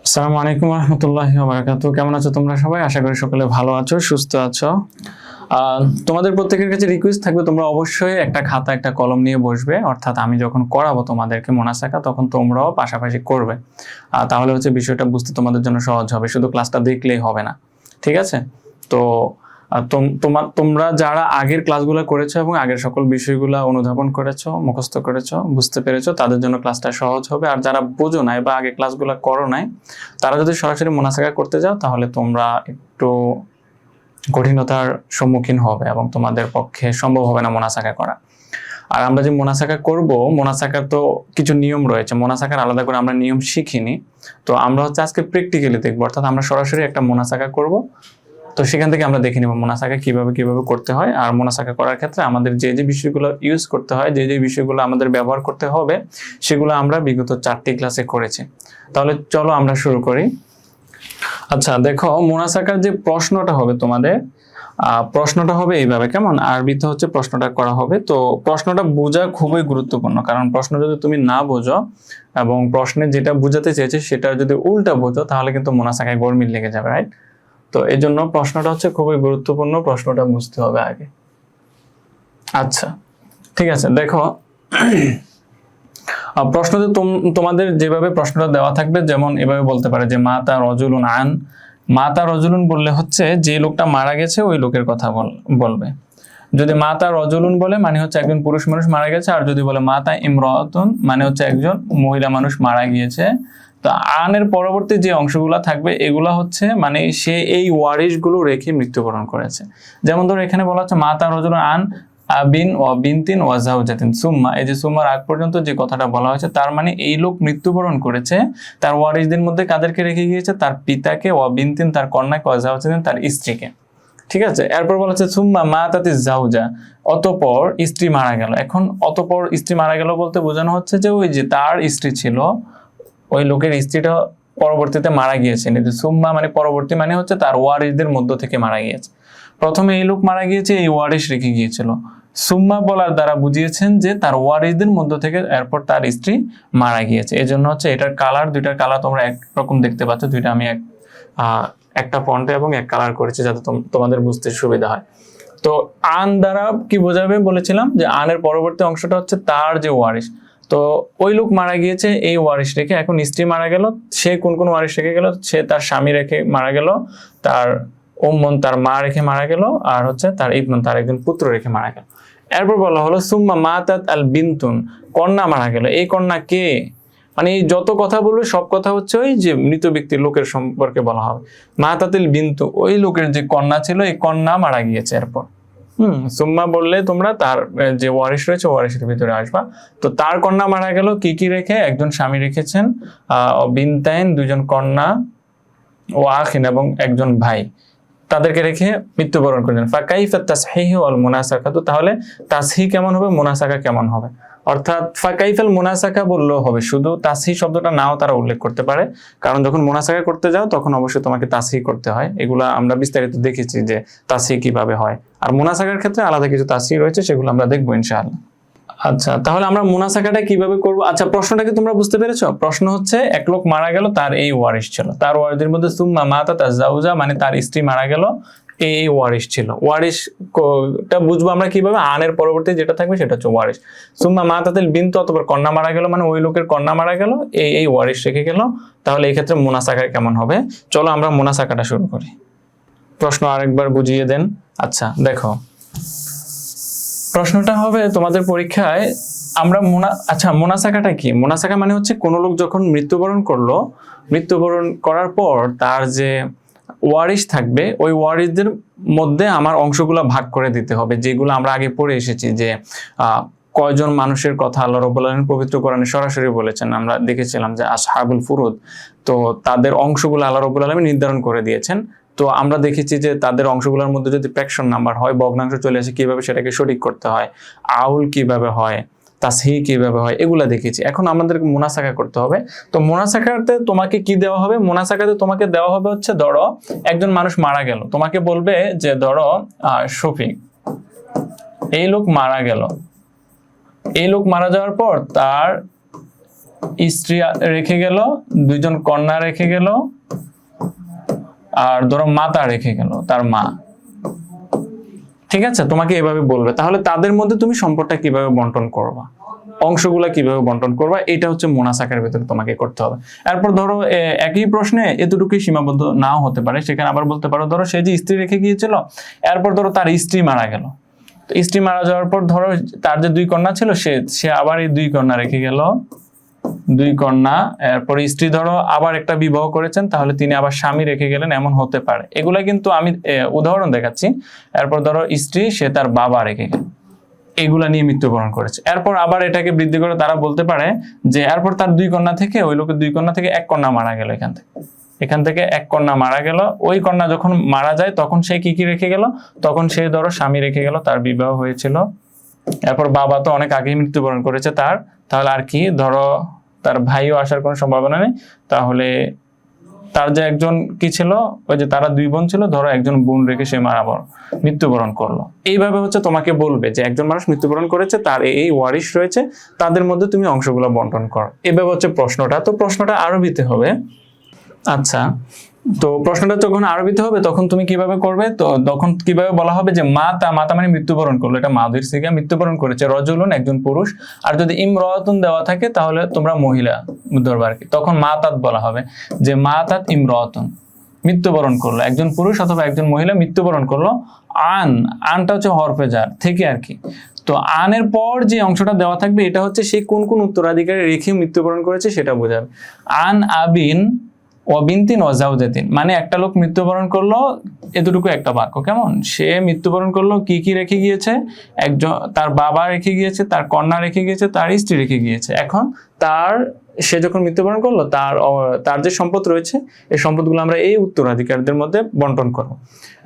আসসালামু আলাইকুম রহমতুল্লাহি ওয়া বারাকাতুহু। কেমন আছো তোমরা সবাই? আশা করি সকলে ভালো আছো, সুস্থ আছো। তোমাদের প্রত্যেকের কাছে রিকোয়েস্ট থাকবে, তোমরা অবশ্যই একটা খাতা একটা কলম নিয়ে বসবে। অর্থাৎ আমি যখন করাবো তোমাদেরকে মোনাসাকা, তখন তোমরাও পাশাপাশি করবে। তাহলে হচ্ছে বিষয়টা বুঝতে তোমাদের জন্য সহজ হবে, শুধু ক্লাসটা দেখলেই হবে না। ঠিক আছে? তো তোমরা যারা আগের ক্লাসগুলো করেছো এবং আগের সকল বিষয়গুলো অনুধাবন করেছো, মুখস্থ করেছো, বুঝতে পেরেছো, তাদের জন্য ক্লাসটা সহজ হবে। আর যারা বোঝো নাই বা আগে ক্লাসগুলো করো নাই, তারা যদি সরাসরি মোনাসাকা করতে যাও, তাহলে তোমরা একটু কঠিনতার সম্মুখীন হবে এবং তোমাদের পক্ষে সম্ভব হবে না মোনাসাকা করা। আর আমরা যে মোনাসাকা করব, মোনাসাকার তো কিছু নিয়ম রয়েছে। মোনাসাকার আলাদা করে আমরা নিয়ম শিখিনি, তো আমরা হচ্ছে আজকে প্র্যাকটিক্যালি দেখবো। অর্থাৎ আমরা সরাসরি একটা মোনাসাকা করব, তো সেখান থেকে আমরা দেখে নিব মোনাসাকা কিভাবে করতে হয়। আর মোনাসাকা করার ক্ষেত্রে আমাদের যে যে বিষয়গুলো ইউজ করতে হয়, যে যে বিষয়গুলো আমাদের ব্যবহার করতে হবে, সেগুলো আমরা বিগত 4টি ক্লাসে করেছি। তাহলে চলো আমরা শুরু করি। আচ্ছা দেখো, মোনাসাকার যে প্রশ্নটা হবে তোমাদের, প্রশ্নটা হবে এইভাবে, কেমন? আরবিতে হচ্ছে প্রশ্নটা করা হবে। তো প্রশ্নটা বোঝা খুবই গুরুত্বপূর্ণ, কারণ প্রশ্ন যদি তুমি না বোঝো এবং প্রশ্নে যেটা বোঝাতে চেয়েছে সেটা যদি উল্টা বোঝো, তাহলে কিন্তু মোনাসাকায় গরমিল লেগে যাবে, রাইট? তো এই জন্য প্রশ্নটা হচ্ছে খুবই গুরুত্বপূর্ণ, প্রশ্নটা বুঝতে হবে আগে। আচ্ছা ঠিক আছে, দেখো প্রশ্নতে তোমাদের যেভাবে প্রশ্নটা দেওয়া থাকবে, যেমন এভাবে বলতে পারে যে মাতা রজুলুন আন। মাতা রজুলুন বললে হচ্ছে যে লোকটা মারা গেছে ওই লোকের কথা বলবে। যদি মাতা রজুলুন বলে মানে হচ্ছে একজন পুরুষ মানুষ মারা গেছে, আর যদি বলে মাতা ইমরাতুন মানে হচ্ছে একজন মহিলা মানুষ মারা গিয়েছে। তো আনের পরবর্তী যে অংশগুলো থাকবে এগুলা হচ্ছে মানে সে এই ওয়ারিশ গুলো রেখে মৃত্যুবরণ করেছে। যেমন ধরো এখানে বলা হচ্ছে মাতা রজুলুন আন আবিন ও বিনতিন ও জাওজাতিন সুম্মা, এই যে সুম্মার আগ পর্যন্ত যে কথাটা বলা হয়েছে, তার মানে এই লোক মৃত্যুবরণ করেছে, তার ওয়ারিশদের মধ্যে কাদেরকে রেখে গিয়েছে? তার পিতাকে, ও বিনতিন তার কন্যাকে, ও জাওজাতিন তার স্ত্রীকে। ঠিক আছে, এরপর বলা হচ্ছে সুম্মা মাতাতি জাওজা, অতঃপর স্ত্রী মারা গেল। এখন অতঃপর স্ত্রী মারা গেল বলতে বোঝানো হচ্ছে যে ওই যে তার স্ত্রী ছিল, ওই লোকের স্ত্রীটা পরবর্তীতে মারা গিয়েছে। কিন্তু সুম্মা মানে পরবর্তী, মানে হচ্ছে তার ওয়ারিশদের মধ্য থেকে মারা গিয়েছে। প্রথমে এই লোক মারা গিয়েছে, এই ওয়ারিশ রেখে গিয়েছিল। সুম্মা বলার দ্বারা বুঝিয়েছেন যে তার ওয়ারিশদের মধ্য থেকে এরপর তার স্ত্রী মারা গিয়েছে। এই জন্য হচ্ছে এটার কালার, দুইটার কালার তোমরা একরকম দেখতে পাচ্ছ। দুইটা আমি একটা ফন্টে এবং এক কালার করেছি যাতে তোমাদের বুঝতে সুবিধা হয়। তো আন দ্বারা কি বোঝাবে বলেছিলাম, যে আনের পরবর্তী অংশটা হচ্ছে তার যে ওয়ারিশ। তো ওই লোক মারা গিয়েছে এই ওয়ারিশ রেখে। এখন স্ত্রী মারা গেল, সে কোন কোন ওয়ারিশ রেখে গেল? সে তার স্বামী রেখে মারা গেল, তার উম্মন তার মা রেখে মারা গেল, আর হচ্ছে তার ইবনুন তার একজন পুত্র রেখে মারা গেল। এরপর বলা হলো সুম্মা মাতাত আল বিনতুন, কন্যা মারা গেল। এই কন্যা কে? মানে যত কথা বলবে সব কথা হচ্ছে ওই যে মৃত ব্যক্তির লোকের সম্পর্কে বলা হবে। মাতাতিল বিন্তু, ওই লোকের যে কন্যা ছিল, এই কন্যা মারা গিয়েছে। এরপর সুম্মা বললে তোমরা তার যে ওয়ারিশ রয়েছে ওয়ারিশের ভিতরে আসবা। তো তার কন্যা মারা গেল কি কি রেখে? একজন স্বামী রেখেছেন, বিনতাইন দুজন কন্যা, ও আখিন এবং একজন ভাই, তাদেরকে রেখে মৃত্যুবরণ করেছেন। ফাকাইফা তাসহিহু ওয়াল মুনাসাকাতু, তাহলে তাসহি কেমন হবে, মুনাসাকা কেমন হবে? অর্থাৎ ফাকাইফাল মুনাসাকা বললেও হবে, শুধু তাসহি শব্দটা নাও তারা উল্লেখ করতে পারে, কারণ যখন মুনাসাকা করতে যাও তখন অবশ্যই তোমাকে তাসহি করতে হয়। এগুলা আমরা বিস্তারিত দেখেছি যে তাসহি কিভাবে হয়, আর মুনাসাকার ক্ষেত্রে আলাদা কিছু তাসহি রয়েছে, সেগুলো আমরা দেখবো ইনশাআল্লাহ। আচ্ছা তাহলে আমরা মুনাসাকাটা কিভাবে করব? আচ্ছা প্রশ্নটাকে তোমরা বুঝতে পেরেছো? প্রশ্ন হচ্ছে এক লোক মারা গেল, তার এই ওয়ারিশ ছিল, তার ওয়ারিশদের মধ্যে সুম্মা মাতাত জাওজা মানে তার স্ত্রী মারা গেল, এই ওয়ারিশ ছিল। ওয়ারিশটা বুঝবো আমরা কিভাবে? আনের পরবর্তী যেটা থাকবে সেটা হচ্ছে ওয়ারিশ। সুম্মা মাতাতিল বিনতু, অতঃপর কন্যা মারা গেল, মানে ওই লোকের কন্যা মারা গেল, এই ওয়ারিশ রেখে গেল। তাহলে এই ক্ষেত্রে মুনাসাকা কেমন হবে? চলো আমরা মুনাসাকাটা শুরু করি। প্রশ্ন আরেকবার বুঝিয়ে দেন। আচ্ছা দেখো, প্রশ্নটা হবে তোমাদের পরীক্ষায়, আমরা মুনাসাকাটা কি? মুনাসাকা মানে হচ্ছে কোনো লোক যখন মৃত্যুবরণ করলো, মৃত্যুবরণ করার পর তার যে ওয়ারিশ থাকবে, ওই ওয়ারিশদের মধ্যে আমার অংশগুলো ভাগ করে দিতে হবে, যেগুলো আমরা আগে পড়ে এসেছি যে কয়জন মানুষের কথা আল্লাহ রাব্বুল আলামিন পবিত্র কোরআনে সরাসরি বলেছেন। আমরা দেখেছিলাম যে আসহাবুল ফুরুদ, তো তাদের অংশগুলো আল্লাহ রাব্বুল আলামিন নির্ধারণ করে দিয়েছেন। তো আমরা দেখেছি যে তাদের অংশগুলোর মধ্যে যদি ফ্র্যাকশন নাম্বার হয়, ভগ্নাংশ চলে আসে, কিভাবে সেটাকে সঠিক করতে হয়, আউল কিভাবে হয়, তাসহি কিভাবে হয়, এগুলা দেখেছি। এখন আমাদেরকে মুনাসাকা করতে হবে। তো মুনাসাকাতে তোমাকে কি দেওয়া হবে? মুনাসাকাতে তোমাকে দেওয়া হবে হচ্ছে, ধরো একজন মানুষ মারা গেল, তোমাকে বলবে যে ধরো শফিক, এই লোক মারা গেল। এই লোক মারা যাওয়ার পর তার স্ত্রী রেখে গেল, দুইজন কন্যা রেখে গেল, আর ধরো মাতা রেখে গেল, তার মা। ঠিক আছে, তোমাকে এভাবে বলবে, তাহলে তাদের মধ্যে তুমি সম্পদটা কিভাবে বন্টন করবা, অংশগুলা কিভাবে বন্টন করবা, এটা হচ্ছে মোনাসাকের ভিতরে তোমাকে করতে হবে। এরপর ধরো একই প্রশ্নে এতটুকুই সীমাবদ্ধ নাও হতে পারে, সেখানে আবার বলতে পারো ধরো সে যে স্ত্রী রেখে গিয়েছিল, এরপর ধরো তার স্ত্রী মারা গেল, তো স্ত্রী মারা যাওয়ার পর ধরো তার যে 2 কন্যা ছিল, সে আবার এই 2 কন্যা রেখে গেল, 2 কন্যা। এরপর স্ত্রী ধরো আবার একটা বিবাহ করেছেন, তাহলে তিনি আবার স্বামী রেখে গেলেন, এমন হতে পারে। এগুলা কিন্তু আমি উদাহরণ দেখাচ্ছি। এরপর ধরো স্ত্রী সে তার বাবা রেখে গেল, এগুলা নিয়ে মৃত্যুবরণ করেছে। এরপর আবার এটাকে বৃদ্ধি করে তারা বলতে পারে যে এরপর তার 2 কন্যা থেকে, ওই লোকের 2 কন্যা থেকে 1 কন্যা মারা গেল, এখান থেকে 1 কন্যা মারা গেল। ওই কন্যা যখন মারা যায় তখন সে কি রেখে গেল, তখন সে ধরো স্বামী রেখে গেল, তার বিবাহ হয়েছিল। এরপর বাবা তো অনেক আগেই মৃত্যুবরণ করেছে তাহলে আর কি, ধরো তার ভাইও আসার কোনো সম্ভাবনা নেই, তাহলে তার যে একজন কি ছিল, ওই যে তারা 2 বোন ছিল, ধরো একজন বোন রেখে সে মৃত্যুবরণ করলো। এইভাবে হচ্ছে তোমাকে বলবে যে একজন মানুষ মৃত্যুবরণ করেছে, তার এই ওয়ারিশ রয়েছে, তাদের মধ্যে তুমি অংশগুলো বন্টন করো। এভাবে হচ্ছে প্রশ্নটা। তো প্রশ্নটা আরবিতে হবে। আচ্ছা, তো প্রশ্নটা যখন আরবিতে হবে তখন তুমি কিভাবে করবে, তো তখন কিভাবে বলা হবে যে মাতা মানে মৃত্যুবরণ করলো, এটা মাদুর সিগা, মৃত্যুবরণ করেছে, রজুলুন একজন পুরুষ, আর যদি ইমরাতুন দেওয়া থাকে তাহলে তোমরা মহিলা ধরবে আর কি, তখন মাতাত বলা হবে যে মাতাত ইমরাতুন, মৃত্যুবরণ করলো, একজন পুরুষ অথবা একজন মহিলা মৃত্যুবরণ করলো। আনটা হচ্ছে হরফে জার থেকে আর কি। তো আনের পর যে অংশটা দেওয়া থাকবে এটা হচ্ছে সে কোন কোন উত্তরাধিকারী রেখে মৃত্যুবরণ করেছে সেটা বোঝাবে। আন আবিন ওয়াবিনতিন ওয়াজাউজাতিন, মানে একটা লোক মৃত্যুবরণ করলো, এতটুকু একটা বাক্য। কেমন, সে মৃত্যুবরণ করলো, কি কি রেখে গিয়েছে, একজন তার বাবা রেখে গিয়েছে, তার কন্যা রেখে গিয়েছে, তার স্ত্রী রেখে গিয়েছে। এখন সে যখন মৃত্যুবরণ করলো, তার যে সম্পদ রয়েছে, এই সম্পদগুলো আমরা এই উত্তরাধিকারীদের মধ্যে বন্টন করবো।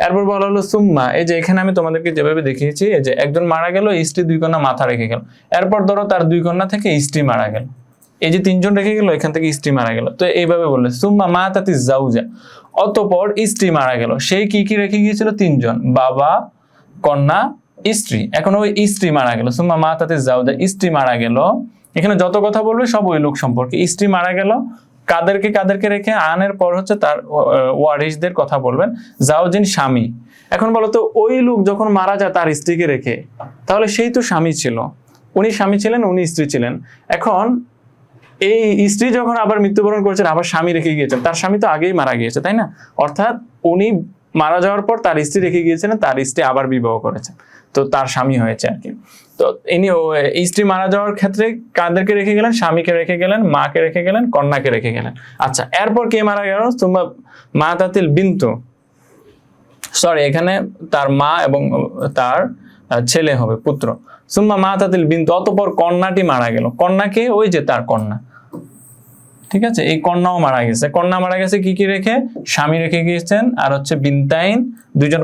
এরপর বলা হলো সুম্মা, এই যে এখানে আমি তোমাদেরকে যেভাবে দেখিয়েছি, এই যে একজন মারা গেল, স্ত্রী 2 কন্যা মাথা রেখে গেল, এরপর ধরো তার 2 কন্যা থেকে স্ত্রী মারা গেল, এই যে 3 জন রেখে গেল, এখান থেকে স্ত্রী মারা গেল। তো এইভাবে বললে সুম্মা মাতাতি জাউজা, অতঃপর স্ত্রী মারা গেল, সেই কি রেখে গিয়েছিল, 3 জন, বাবা, কন্যা, স্ত্রী। এখন ওই স্ত্রী মারা গেল, সুম্মা মাতাতি জাউজা, স্ত্রী মারা গেল। এখানে যত কথা বলবে সব ওই লোক সম্পর্কে। স্ত্রী মারা গেল, কাদেরকে রেখে, আনের পর হচ্ছে তার ওয়ারিসদের কথা বলবেন, জাউজিন স্বামী। এখন বলতো ওই লোক যখন মারা যায় তার স্ত্রীকে রেখে, তাহলে সেই তো স্বামী ছিল, উনি স্বামী ছিলেন, উনি স্ত্রী ছিলেন। এখন এই স্ত্রী যখন আবার মৃত্যুবরণ করেছেন, আবার স্বামী রেখে গিয়েছেন, তার স্বামী তো আগেই মারা গিয়েছে, তাই না? অর্থাৎ উনি মারা যাওয়ার পর তার স্ত্রী রেখে গিয়েছিলেন, তার স্ত্রী আবার বিবাহ করেছেন, তো তার স্বামী হয়েছে আর কি। তো স্ত্রী মারা যাওয়ার ক্ষেত্রে কাদেরকে রেখে গেলেন, স্বামীকে রেখে গেলেন, মাকে রেখে গেলেন, কন্যাকে রেখে গেলেন। আচ্ছা, এরপর কে মারা গেল, তোমরা মাতাতিল বিন্তু, সরি এখানে তার মা এবং তার ছেলে হবে, পুত্র। সুম্মা মাতাতিল বিন্তু, অতঃপর কন্যাটি মারা গেল। কন্যাকে, ওই যে তার কন্যা, ঠিক আছে, এই কন্যাও মারা গেছে। কন্যা মারা গেছে কি রেখে, স্বামী রেখে গিয়েছেন, আর হচ্ছে বিনতাইন 2 জন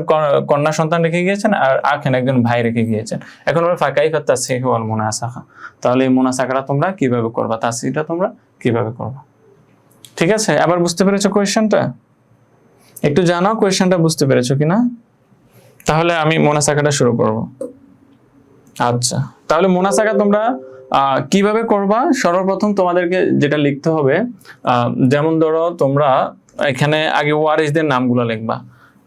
কন্যা সন্তান রেখে গিয়েছেন, আর আখেন একজন ভাই রেখে গিয়েছেন। এখন আমরা ফাকাইফাত তাসহিহ ওয়াল মুনাসাখা, তাহলে এই মুনাসাখাটা তোমরা কিভাবে করবা, তাসহিহটা তোমরা কিভাবে করবা। ঠিক আছে, আবার বুঝতে পেরেছো কোয়েশ্চেনটা? একটু জানাও কোয়েশ্চেনটা বুঝতে পেরেছো কিনা, তাহলে আমি মুনাসাখাটা শুরু করব। আচ্ছা, তাহলে মুনাসাখা তোমরা কিভাবে করবা? সর্বপ্রথম তোমাদেরকে যেটা লিখতে হবে, যেমন ধরো তোমরা এখানে আগে ওয়ারিসদের নামগুলো লিখবা,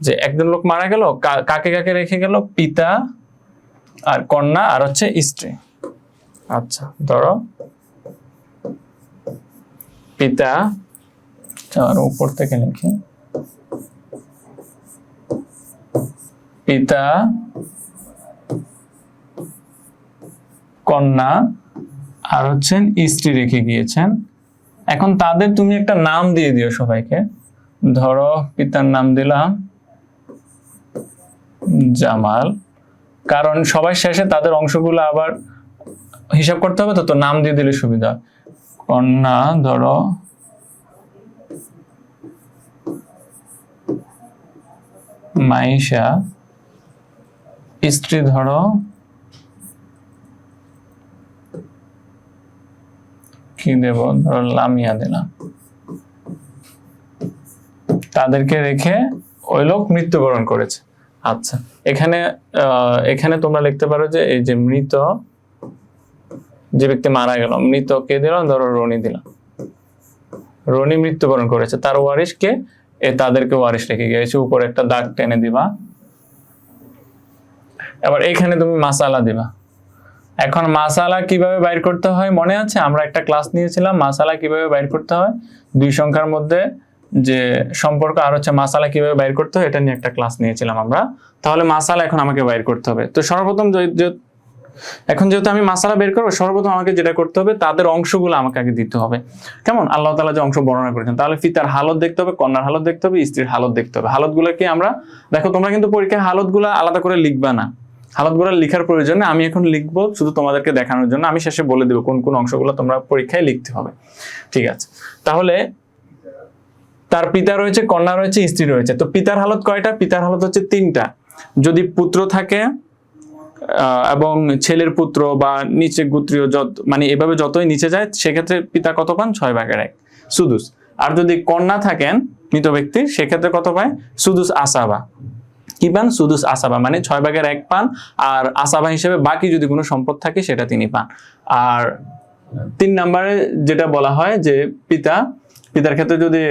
যে একজন লোক মারা গেল, কাকে রেখে গেল, পিতা আর কন্যা আর হচ্ছে স্ত্রী। আচ্ছা, ধরো পিতা, আর উপর থেকে লিখি, পিতা, কন্যা আর হচ্ছেন স্ত্রী রেখে গিয়েছেন। এখন তাদের তুমি একটা নাম দিয়ে দিও সবাইকে। ধরো পিতার নাম দিলাম জামাল, কারণ সবাই শেষে তাদের অংশগুলো আবার হিসাব করতে হবে, তো নাম দিয়ে দিলে সুবিধা। কন্যা ধরো মাইশা, স্ত্রী ধরো কি দেব, ধরো লামিয়া দিলাম। তাদেরকে রেখে ওই লোক মৃত্যুবরণ করেছে। আচ্ছা, এখানে তোমরা লিখতে পারো যে এই যে মৃত যে ব্যক্তি মারা গেল, মৃত কে দিলাম, ধরো রনি দিলাম, রনি মৃত্যুবরণ করেছে, তার ওয়ারিশ কে, তাদেরকে ওয়ারিশ রেখে গিয়েছে, উপরে একটা দাগ টেনে দিবা। এবার এখানে তুমি মাসালা দিবা। এখন মাসালা কিভাবে বাইর করতে হয় মনে আছে? আমরা একটা ক্লাস নিয়েছিলাম মাসালা কিভাবে বাইর করতে হয়, দুই সংখ্যার মধ্যে যে সম্পর্ক আর হচ্ছে মাসালা কিভাবে বাইর করতে হয়, এটা নিয়ে একটা ক্লাস নিয়েছিলাম আমরা। তাহলে মাসালা এখন আমাকে বাইর করতে হবে। তো সর্বপ্রথম এখন যেহেতু আমি মাসালা বের করবো, সর্বপ্রথম আমাকে যেটা করতে হবে, তাদের অংশগুলো আমাকে আগে দিতে হবে। কেমন? আল্লাহ তাআলা যে অংশ বর্ণনা করেছেন, তাহলে পিতার হালত দেখতে হবে, কন্যার হালত দেখতে হবে, স্ত্রীর হালত দেখতে হবে। হালতগুলো কি আমরা দেখো, তোমরা কিন্তু পরীক্ষায় হালতগুলো আলাদা করে লিখবা না, হালতগুলো লেখার প্রয়োজন নেই, আমি এখন লিখবো শুধু তোমাদেরকে দেখানোর জন্য। আমি শেষে বলে দেবো কোন কোন অংশগুলো তোমরা পরীক্ষায় লিখতে হবে। ঠিক আছে, তাহলে তার পিতা রয়েছে, কন্যা রয়েছে, স্ত্রী রয়েছে। তো পিতার হালত কয়টা? পিতার হালত হচ্ছে 3টা। যদি পুত্র থাকে এবং ছেলের পুত্র বা নিচে গোত্রীয় মানে এভাবে যতই নিচে যায়, সেক্ষেত্রে পিতা কত পান? 6/1 সুদুস। আর যদি কন্যা থাকেন মৃত ব্যক্তির, সেক্ষেত্রে কত পায়? সুদুস আসাবা। কি পান? সুদুস আসাবা, মানে 6/1 পান। আর আসাবা হিসেবে বাকি যদি কোনো সম্পদ থাকে সেটা তিনি পান। আর 3 নম্বরে যেটা বলা হয় যে পিতার ক্ষেত্রে যদি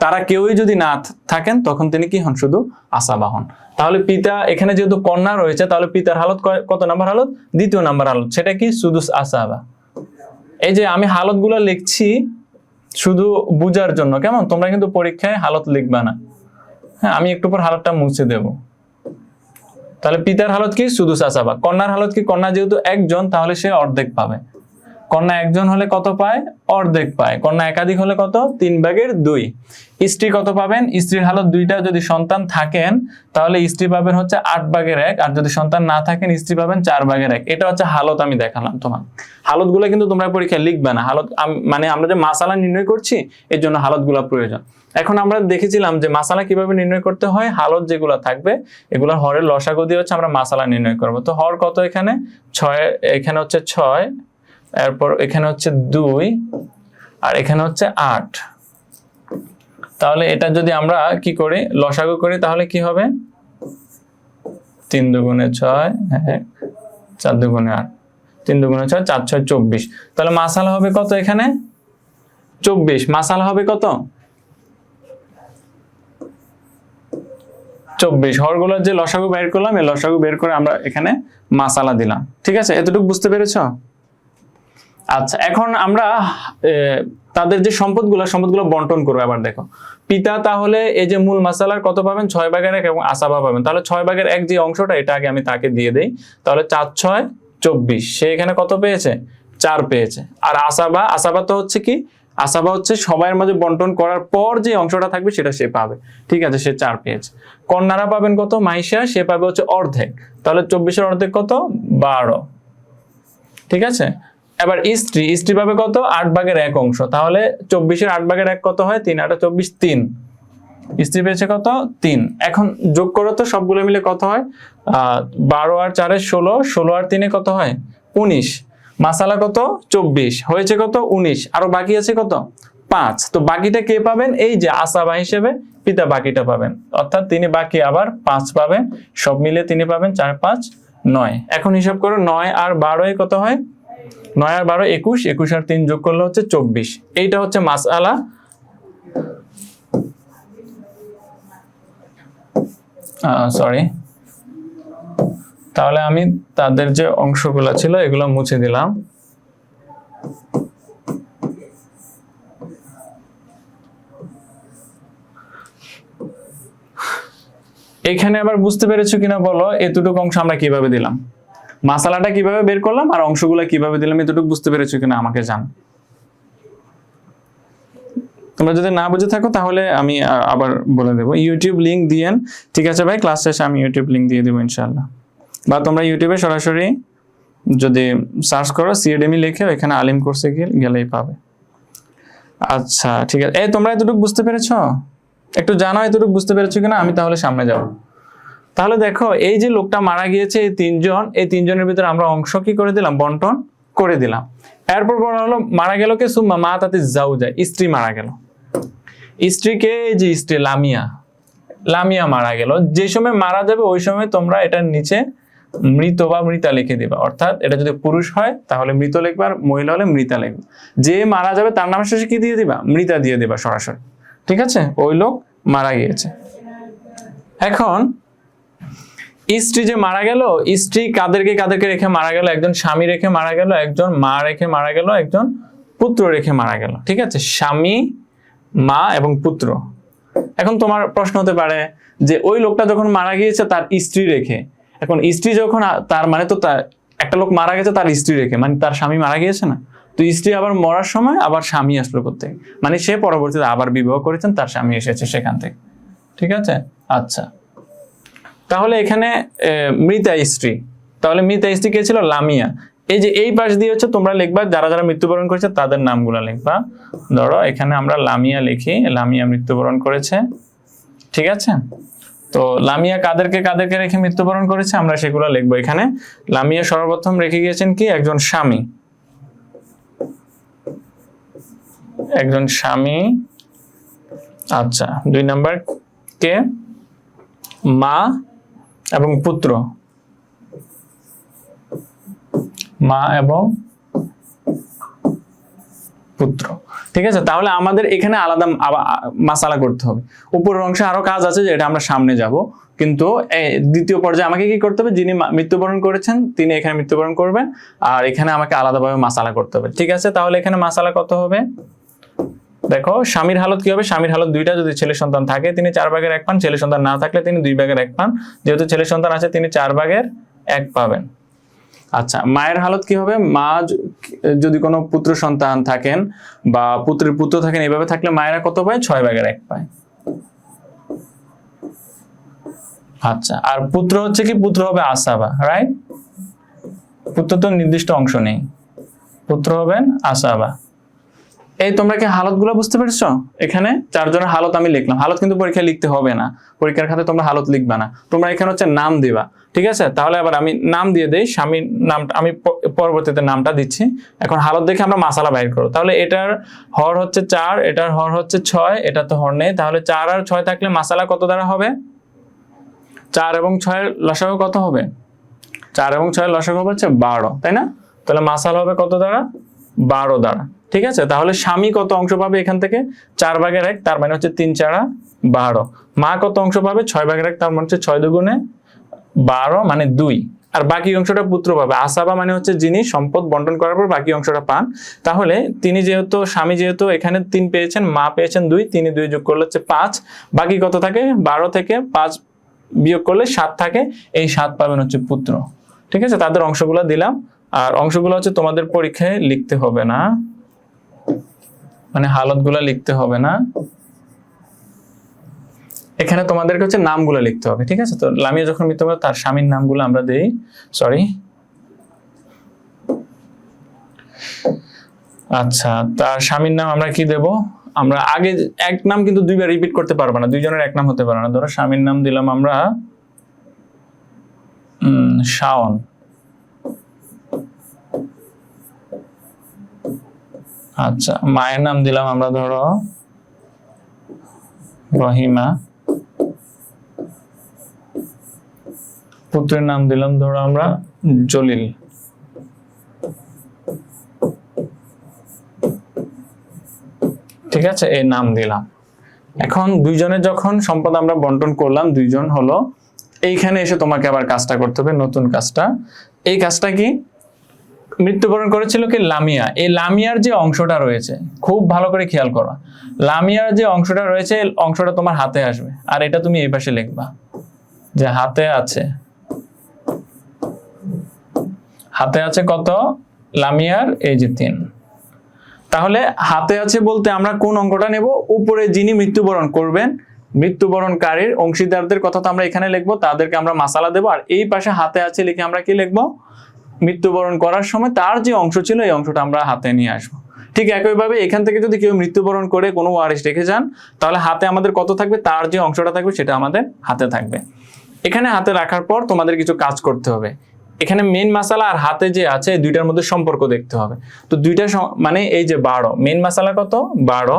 তারা কেউই যদি না থাকেন, তখন তিনি কি হন? শুধু আসাবা হন। তাহলে পিতা এখানে যেহেতু কন্যা রয়েছে, তাহলে পিতার হালত কত নাম্বার হালত? 2য় নাম্বার হালত। সেটা কি? সুদুস আসাবা। এই যে আমি হালত গুলো লিখছি শুধু বুঝার জন্য, কেমন? তোমরা কিন্তু পরীক্ষায় হালত লিখবা না। হ্যাঁ, আমি একটু পর হালতটা মুছে দেব। তাহলে পিতার হালত কি? সুদুস আসাবা। কন্যার হালত কি? কন্যা যেহেতু একজন, তাহলে সে অর্ধেক পাবে। কন্যা একজন হলে কত পায়? অর্ধেক পায়। কন্যা একাধিক হলে কত? 3/2। স্ত্রী কত পাবেন? স্ত্রীর হালত 2টা, যদি সন্তান থাকেন তাহলে স্ত্রী পাবেন হচ্ছে 8/1, আর যদি সন্তান না থাকেন স্ত্রী পাবেন 4/1। এটা হচ্ছে হালত আমি দেখালাম তোমার। হালতগুলো কিন্তু তোমরা পরীক্ষায় লিখবে না। হালত মানে আমরা যে মাসালা নির্ণয় করছি, এর জন্য হালতগুলো প্রয়োজন। এখন আমরা দেখেছিলাম যে মাসালা কিভাবে নির্ণয় করতে হয়। হালত যেগুলো থাকবে এগুলোর হরের লসাগু দিয়ে হচ্ছে আমরা মাসালা নির্ণয় করব। তো হর কত? এখানে 6, এখানে হচ্ছে 6, এরপর এখানে হচ্ছে 2, আর এখানে হচ্ছে 8। তাহলে এটা যদি আমরা কি করি, লসাগু করি, তাহলে কি হবে? 3 দুগুণে 6, 4 দুগুণে 8, 3 দুগুণে 6, 4 6 24। তাহলে মাসালা হবে কত? এখানে 24। মাসালা হবে কত? 24। হরগুলোর যে লসাগু বের করলাম, এই লসাগু বের করে আমরা এখানে মাসালা দিলাম। ঠিক আছে, এতটুকু বুঝতে পেরেছ? আচ্ছা, এখন আমরা তাদের যে সম্পদগুলো বন্টন করবো। আবার দেখো, পিতা তাহলে এই যে মূল মাসালার কত পাবেন? 6/1 এবং আসাবা পাবেন। তাহলে 6/1 যে অংশটা, এটা আগে আমি তাকে দিয়ে দেই। তাহলে 4 6 24, সে এখানে কত পেয়েছে? 4 পেয়েছে। আর আসাবা তো হচ্ছে কি? আসাবা হচ্ছে সবার মাঝে বন্টন করার পর যে অংশটা থাকবে সেটা সে পাবে। ঠিক আছে, সে 4 পেয়েছে। কন্যারা পাবেন কত? মাইশা, সে পাবে হচ্ছে অর্ধেক। তাহলে 24-এর অর্ধেক কত? 12। ঠিক আছে, এবার স্ত্রী পাবে কত? 8/1 অংশ। তাহলে 24-এর 8/1 কত হয়? 3 8 24, 3। স্ত্রী পেয়েছে কত? 3। এখন যোগ করো তো, সবগুলো মিলে কত হয়? 12 আর 4 16, 16 আর 3 কত হয়? 19। মাসালা কত? 24। হয়েছে কত? 19। আরো বাকি আছে কত? 5। তো বাকিটা কে পাবেন? এই যে আসাবা হিসেবে পিতা বাকিটা পাবেন, অর্থাৎ তিনি বাকি আবার 5 পাবেন। সব মিলে তিনি পাবেন 4 5 9। এখন হিসাব করো, 9 আর 12 কত হয়? 9 আর 12 21, 21 আর 3 যোগ করলে হচ্ছে 24। এইটা হচ্ছে মাসআলা। সরি, তাহলে আমি তাদের যে অংশগুলো ছিল এগুলো মুছে দিলাম। এখানে আবার বুঝতে পেরেছো কিনা বলো, এতটুকু অংশ আমরা কিভাবে দিলাম, মাসালাটা কিভাবে বের করলাম আর অংশগুলো কিভাবে দিলাম, এতটুকু বুঝতে পেরেছো কিনা আমাকে জান। তোমরা যদি না বুঝে থাকো তাহলে আমি আবার বলে দেবো। ইউটিউব লিংক দিয়েন। ঠিক আছে ভাই, ক্লাস শেষে আমি ইউটিউব লিংক দিয়ে দেবো ইনশাআল্লাহ। বা তোমরা ইউটিউবে সরাসরি যদি সার্চ করো সিএডএমই লিখে, এখানে আলিম কোর্সে গেলেই পাবে। আচ্ছা ঠিক আছে, তোমরা এতটুকু বুঝতে পেরেছো? একটু জানো এতটুকু বুঝতে পেরেছো কিনা, আমি তাহলে সামনে যাব। তাহলে দেখো, এই যে লোকটা মারা গিয়েছে, এই 3 জন, এই 3 জনের ভিতরে আমরা অংশ কি করে দিলাম? বন্টন করে দিলাম। এরপর বলা হলো মারা গেল কে? সুম্মা মা তাতে জাউজা, স্ত্রী মারা গেল। স্ত্রীকে, যে স্ত্রী লামিয়া মারা গেল। যে সময় মারা যাবে ওই সময় তোমরা এটার নিচে মৃত বা মৃতা লিখে দিবা। অর্থাৎ এটা যদি পুরুষ হয় তাহলে মৃত লিখবা, আর মহিলা হলে মৃতা লিখবা। যে মারা যাবে তার নামের শেষে কি দিয়ে দিবা? মৃতা দিয়ে দিবা সরাসরি। ঠিক আছে, ওই লোক মারা গিয়েছে। এখন স্ত্রী যে মারা গেল, স্ত্রী কাদেরকে কাদেরকে রেখে মারা গেল? একজন স্বামী রেখে মারা গেল, একজন মা রেখে মারা গেল, একজন পুত্র রেখে মারা গেল। ঠিক আছে, স্বামী, মা এবং পুত্র। এখন তোমার প্রশ্ন হতে পারে যে ওই লোকটা যখন মারা গিয়েছে তার স্ত্রী রেখে, এখন স্ত্রী যখন, তার মানে তো তার একটা লোক মারা গেছে তার স্ত্রী রেখে, মানে তার স্বামী মারা গিয়েছে না? তো স্ত্রী আবার মরার সময় আবার স্বামী আসলো করতে, মানে সে পরবর্তীতে আবার বিবাহ করেছেন, তার স্বামী এসেছে সেখান থেকে। ঠিক আছে, আচ্ছা, তাহলে এখানে মৃতা স্ত্রী, তাহলে মৃতা স্ত্রী কে ছিল? লামিয়া। এই যে এই পাশ দিয়ে হচ্ছে তোমরা লিখবা যারা যারা মৃত্যুবরণ করেছে তাদের নামগুলো লিখবা। ধরো এখানে আমরা লামিয়া লিখি, লামিয়া মৃত্যুবরণ করেছে। ঠিক আছে, তো লামিয়া কাদেরকে কাদেরকে রেখে মৃত্যুবরণ করেছে আমরা সেগুলো লিখবো এখানে। লামিয়া সর্বপ্রথম রেখে গিয়েছেন কি? একজন স্বামী, একজন স্বামী। আচ্ছা, 2 নাম্বার কে? মা এবং পুত্র, মা এবং পুত্র। ঠিক আছে, তাহলে আমাদের এখানে আলাদা মাসালা করতে হবে। উপরের অংশে আরো কাজ আছে যেটা আমরা সামনে যাব, কিন্তু দ্বিতীয় পর্যায়ে আমাকে কি করতে হবে? যিনি মৃত্যুবরণ করেছেন তিনি এখানে মৃত্যুবরণ করবেন, আর এখানে আমাকে আলাদাভাবে মাসালা করতে হবে। ঠিক আছে, তাহলে এখানে মাসালা কত হবে? দেখো স্বামীর হালত কি হবে? স্বামীর হালত দুইটা, যদি ছেলে সন্তান থাকে তিনি 4/1 পান, ছেলে সন্তান না থাকলে তিনি 2/1 পান। যেহেতু ছেলে সন্তান আছে তিনি 4/1 পাবেন। আচ্ছা, মায়ের হালত কি হবে? মা যদি কোনো পুত্র সন্তান থাকেন বা পুত্রের পুত্র থাকেন এইভাবে থাকলে মায়েরা কত পায়? 6/1 পায়। আচ্ছা, আর পুত্র হচ্ছে কি? পুত্র হবে আসাবা, রাইট? পুত্র তো নির্দিষ্ট অংশ নেই, পুত্র হবেন আসাবা। এই তোমরা কি হালত গুলো বুঝতে পেরেছো? এখানে 4 জনের হালত আমি লিখলাম। হালত কিন্তু পরীক্ষায় লিখতে হবে না, পরীক্ষার খাতে তোমরা হালত লিখবা না, তোমরা এখানে হচ্ছে নাম দিবা। ঠিক আছে, তাহলে আবার আমি নাম দিয়ে দেই, স্বামীর নামটা আমি পরবর্তীতে নামটা দিচ্ছি। এখন হালত দেখে আমরা মাসালা বাইর করব। তাহলে এটার হর হচ্ছে 4, এটার হর হচ্ছে 6, এটা তো হর নেই, তাহলে 4 আর 6 থাকলে মাসালা কত দ্বারা হবে? 4 এবং 6 লসাগু কত হবে? 4 এবং 6 লসাগু হচ্ছে 12, তাই না? তাহলে মাসালা হবে কত দ্বারা? 12 দ্বারা। ঠিক আছে, তাহলে স্বামী কত অংশ পাবে এখান থেকে? 4/1, তার মানে হচ্ছে 3 4 12। মা কত অংশ পাবে? 6/1, তার মানে হচ্ছে 6 2 12 মানে 2। আর বাকি অংশটা পুত্র পাবে। আসাবা মানে হচ্ছে যিনি সম্পদ বন্টন করার পর বাকি অংশটা পান। তাহলে তিনি যেহেতু স্বামী যেহেতু এখানে 3 পেয়েছেন, মা পেয়েছেন 2, তিনি 2 যোগ করলে হচ্ছে 5, বাকি কত থাকে? 12 থেকে 5 বিয়োগ করলে 7 থাকে, এই 7 পাবেন হচ্ছে পুত্র। ঠিক আছে, তাদের অংশগুলো দিলাম, আর অংশগুলো হচ্ছে তোমাদের পরীক্ষায় লিখতে হবে না, মানে হালতগুলো লিখতে হবে না, এখানে তোমাদেরকে হচ্ছে নামগুলো লিখতে হবে। ঠিক আছে, তো লামিয়া যখন মৃত্যু হবে তার স্বামীর নামগুলো আমরা দেই, সরি। আচ্ছা, তার স্বামীর নাম আমরা কি দেব? আমরা আগে এক নাম কিন্তু 2বার রিপিট করতে পারবো না, 2 জনের এক নাম হতে পারে না। ধরো স্বামীর নাম দিলাম আমরা শাওন। আচ্ছা, মায়ের নাম দিলাম আমরা ধরো রহিমা, পুত্রের নাম দিলাম ধরো আমরা জলিল। ঠিক আছে, এই নাম দিলাম। এখন 2 জনের যখন সম্পদ আমরা বন্টন করলাম, 2 জন হলো, এইখানে এসে তোমাকে আবার কাজটা করতে হবে, নতুন কাজটা। এই কাজটা কি? মৃত্যুবরণ করেছিল কি? লামিয়া। এই লামিয়ার যে অংশটা রয়েছে খুব ভালো করে খেয়াল করো, লামিয়ার যে অংশটা রয়েছে অংশটা তোমার হাতে আসবে, আর এটা তুমি এই পাশে লিখবা যে হাতে আছে। হাতে আছে কত? লামিয়ার এই যে 3। তাহলে হাতে আছে বলতে আমরা কোন অঙ্কটা নেব? উপরে যিনি মৃত্যুবরণ করবেন, মৃত্যুবরণকারীর অংশীদারদের কথা তো আমরা এখানে লিখবো, তাদেরকে আমরা মাসালা দেবো, আর এই পাশে হাতে আছে লিখে আমরা কি লিখবো? মৃত্যুবরণ করার সময় তার যে অংশ ছিল এই অংশটা আমরা হাতে নিয়ে আসবো। ঠিক একইভাবে এখান থেকে যদি কেউ মৃত্যুবরণ করে কোনো ওয়ারিশ রেখে যান, তাহলে হাতে আমাদের কত থাকবে? তার যে অংশটা থাকবে সেটা আমাদের হাতে থাকবে। এখানে হাতে রাখার পর তোমাদের কিছু কাজ করতে হবে। এখানে মেন মাসালা আর হাতে যে আছে দুইটার মধ্যে সম্পর্ক দেখতে হবে। তো দুইটা মানে এই যে 12, মেন মাসালা কত? 12।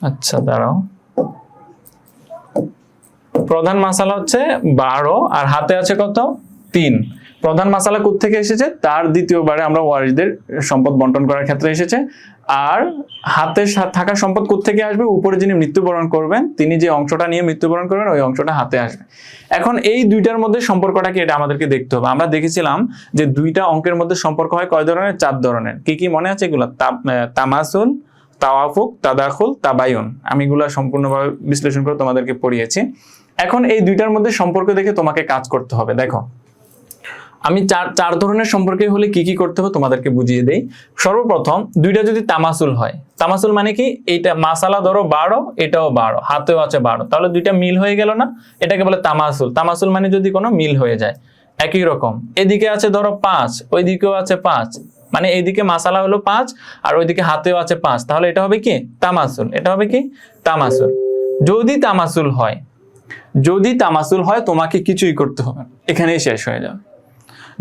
আচ্ছা দাঁড়াও, প্রধান মাসালা হচ্ছে 12, আর হাতে আছে কত? 3। প্রধান মাসালা কোত্থেকে এসেছে? তার দ্বিতীয়বারে আমরা ওয়ারিসদের সম্পদ বন্টন করার ক্ষেত্রে এসেছে। আর হাতে থাকা সম্পদ কোত্থেকে আসবে? উপরে যিনি মৃত্যুবরণ করবেন তিনি যে অংশটা নিয়ে মৃত্যুবরণ করবেন ওই অংশটা হাতে আসবে। এখন এই দুইটার মধ্যে সম্পর্কটা কি এটা আমাদেরকে দেখতে হবে। আমরা দেখেছিলাম যে দুইটা অঙ্কের মধ্যে সম্পর্ক হয় কয় ধরনের? 4 ধরনের। কি কি মনে আছে এগুলো? তামাসুল, তাওয়াফুক, তাদাখুল, তাবায়ুন। আমি এগুলো সম্পূর্ণভাবে বিশ্লেষণ করে তোমাদেরকে পড়িয়েছি। এখন এই দুইটার মধ্যে সম্পর্ক দেখে তোমাকে কাজ করতে হবে। দেখো আমি চার ধরনের সম্পর্কে হলে কি কি করতে হবে তোমাদেরকে বুঝিয়ে দেই। সর্বপ্রথম দুইটা যদি তামাসুল হয়, তামাসুল মানে কি? এইটা মাসালা ধরো 12, এটাও 12, হাতেও আছে 12, তাহলে দুইটা মিল হয়ে গেল না? এটাকে বলে তামাসুল। তামাসুল মানে যদি কোনো মিল হয়ে যায়। একই রকম এদিকে আছে ধরো 5, ওইদিকেও আছে 5, মানে এইদিকে মাসালা হলো 5 আর ওইদিকে হাতেও আছে 5, তাহলে এটা হবে কি? তামাসুল। এটা হবে কি? তামাসুল। যদি তামাসুল হয় তোমাকে কিছুই করতে হবে না, এখানেই শেষ হয়ে যাবে।